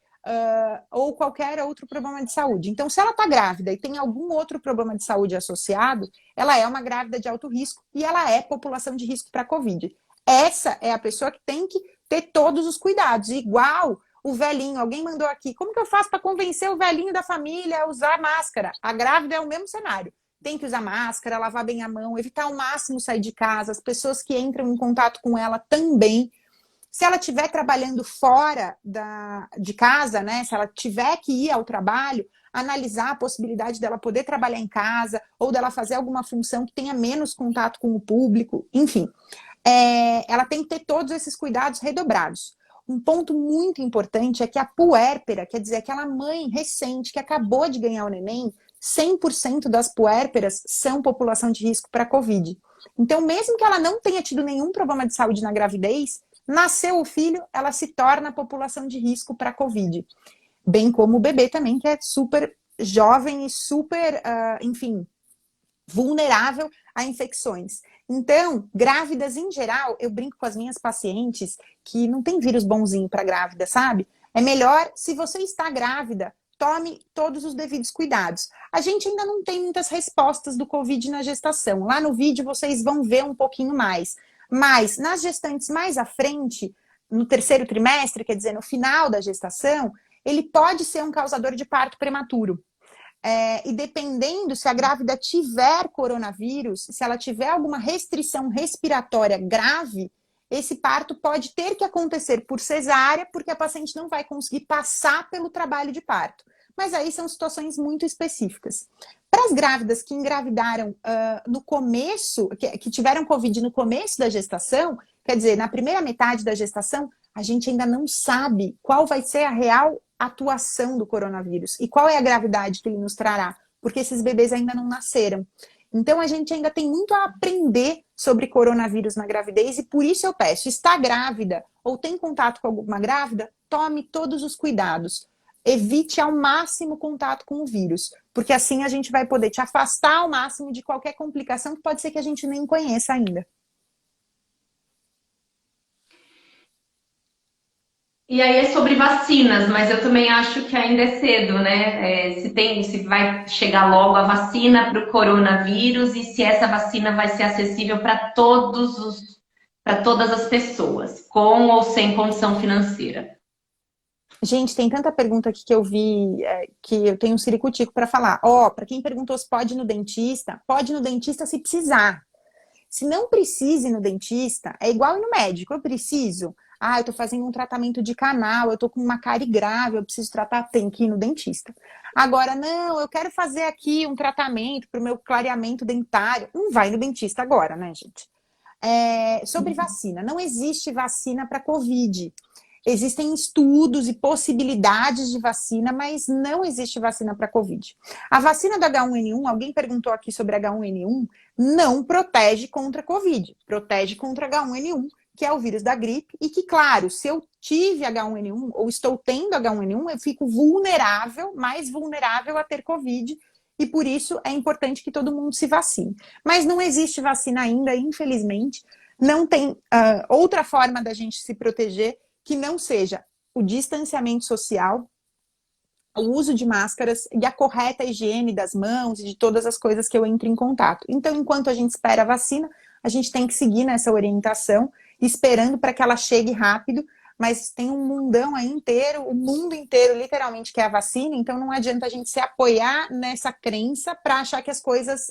ou qualquer outro problema de saúde. Então, se ela está grávida e tem algum outro problema de saúde associado, ela é uma grávida de alto risco e ela é população de risco para Covid. Essa é a pessoa que tem que ter todos os cuidados, igual o velhinho. Alguém mandou aqui, como que eu faço para convencer o velhinho da família a usar máscara? A grávida é o mesmo cenário. Tem que usar máscara, lavar bem a mão, evitar ao máximo sair de casa, as pessoas que entram em contato com ela também. Se ela estiver trabalhando fora de casa, né, se ela tiver que ir ao trabalho, analisar a possibilidade dela poder trabalhar em casa ou dela fazer alguma função que tenha menos contato com o público, enfim. Ela tem que ter todos esses cuidados redobrados. Um ponto muito importante é que a puérpera, quer dizer, aquela mãe recente que acabou de ganhar o neném, 100% das puérperas são população de risco para Covid. Então, mesmo que ela não tenha tido nenhum problema de saúde na gravidez, nasceu o filho, ela se torna população de risco para Covid. Bem como o bebê também, que é super jovem e super, enfim, vulnerável a infecções. Então, grávidas em geral, eu brinco com as minhas pacientes que não tem vírus bonzinho para grávida, sabe? É melhor, se você está grávida, tome todos os devidos cuidados. A gente ainda não tem muitas respostas do Covid na gestação. Lá no vídeo vocês vão ver um pouquinho mais. Mas nas gestantes mais à frente, no terceiro trimestre, quer dizer, no final da gestação, ele pode ser um causador de parto prematuro. E dependendo se a grávida tiver coronavírus, se ela tiver alguma restrição respiratória grave, esse parto pode ter que acontecer por cesárea, porque a paciente não vai conseguir passar pelo trabalho de parto. Mas aí são situações muito específicas. Para as grávidas que engravidaram no começo, que tiveram Covid no começo da gestação, quer dizer, na primeira metade da gestação, a gente ainda não sabe qual vai ser a real atuação do coronavírus e qual é a gravidade que ele nos trará, porque esses bebês ainda não nasceram. Então, a gente ainda tem muito a aprender sobre coronavírus na gravidez e por isso eu peço, está grávida ou tem contato com alguma grávida, tome todos os cuidados. Evite ao máximo contato com o vírus, porque assim a gente vai poder te afastar ao máximo de qualquer complicação que pode ser que a gente nem conheça ainda. E aí é sobre vacinas, mas eu também acho que ainda é cedo, né? Se vai chegar logo a vacina para o coronavírus e se essa vacina vai ser acessível para todas as pessoas, com ou sem condição financeira. Gente, tem tanta pergunta aqui que eu vi que eu tenho um ciricutico para falar. Para quem perguntou se pode ir no dentista, pode ir no dentista se precisar. Se não precisa ir no dentista, é igual ir no médico. Eu preciso. Eu tô fazendo um tratamento de canal, eu tô com uma cárie grave, eu preciso tratar, tem que ir no dentista. Agora, não, eu quero fazer aqui um tratamento para o meu clareamento dentário. Não vai no dentista agora, né, gente? Sobre vacina, não existe vacina para Covid. Existem estudos e possibilidades de vacina, mas não existe vacina para Covid. A vacina do H1N1, alguém perguntou aqui sobre H1N1, não protege contra Covid, protege contra H1N1, que é o vírus da gripe, e que, claro, se eu tive H1N1 ou estou tendo H1N1, eu fico vulnerável, mais vulnerável a ter Covid, e por isso é importante que todo mundo se vacine. Mas não existe vacina ainda, infelizmente, não tem outra forma da gente se proteger que não seja o distanciamento social, o uso de máscaras e a correta higiene das mãos e de todas as coisas que eu entro em contato. Então, enquanto a gente espera a vacina, a gente tem que seguir nessa orientação, esperando para que ela chegue rápido, mas tem um mundão aí inteiro, o mundo inteiro literalmente quer a vacina, então não adianta a gente se apoiar nessa crença para achar que as coisas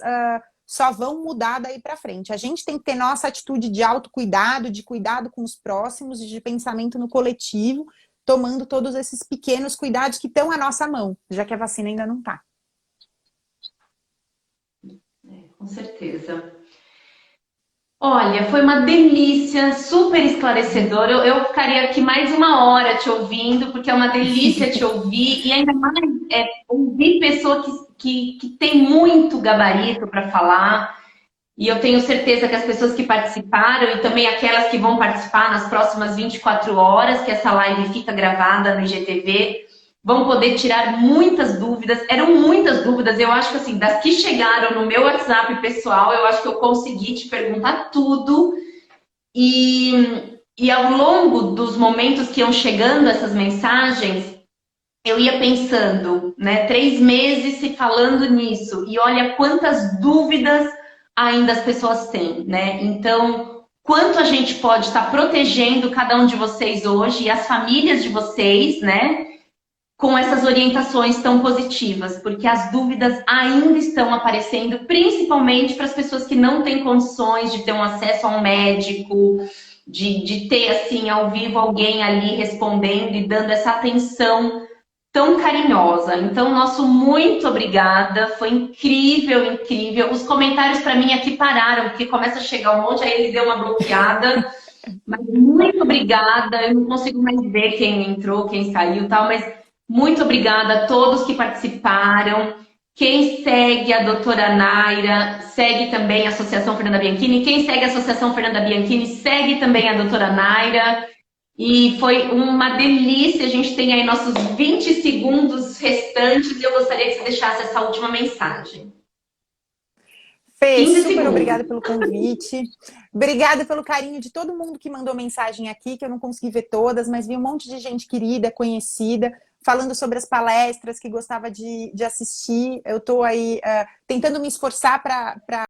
só vão mudar daí para frente. A gente tem que ter nossa atitude de autocuidado, de cuidado com os próximos e de pensamento no coletivo, tomando todos esses pequenos cuidados que estão à nossa mão, já que a vacina ainda não está. Com certeza. Olha, foi uma delícia, super esclarecedor. Eu ficaria aqui mais uma hora te ouvindo, porque é uma delícia te ouvir, e ainda mais ouvir pessoa que tem muito gabarito para falar. E eu tenho certeza que as pessoas que participaram e também aquelas que vão participar nas próximas 24 horas, que essa live fica gravada no IGTV, vão poder tirar muitas dúvidas. Eram muitas dúvidas. Eu acho que assim, das que chegaram no meu WhatsApp pessoal, eu acho que eu consegui te perguntar tudo. E ao longo dos momentos que iam chegando essas mensagens, eu ia pensando, né? 3 meses se falando nisso. E olha quantas dúvidas ainda as pessoas têm, né? Então, quanto a gente pode estar protegendo cada um de vocês hoje e as famílias de vocês, né? Com essas orientações tão positivas, porque as dúvidas ainda estão aparecendo, principalmente para as pessoas que não têm condições de ter um acesso a um médico, de ter, assim, ao vivo alguém ali respondendo e dando essa atenção tão carinhosa. Então, nosso muito obrigada, foi incrível, incrível. Os comentários para mim aqui pararam, porque começa a chegar um monte, aí ele deu uma bloqueada. Mas muito obrigada. Eu não consigo mais ver quem entrou, quem saiu, e tal, mas muito obrigada a todos que participaram. Quem segue a doutora Naira, segue também a Associação Fernanda Bianchini. Quem segue a Associação Fernanda Bianchini, segue também a doutora Naira. E foi uma delícia. A gente tem aí nossos 20 segundos restantes e eu gostaria que você deixasse essa última mensagem. Fê, 15 super segundos. obrigada pelo convite. Obrigada pelo carinho de todo mundo que mandou mensagem aqui, que eu não consegui ver todas, mas vi um monte de gente querida, conhecida, falando sobre as palestras que gostava de assistir. Eu estou aí tentando me esforçar para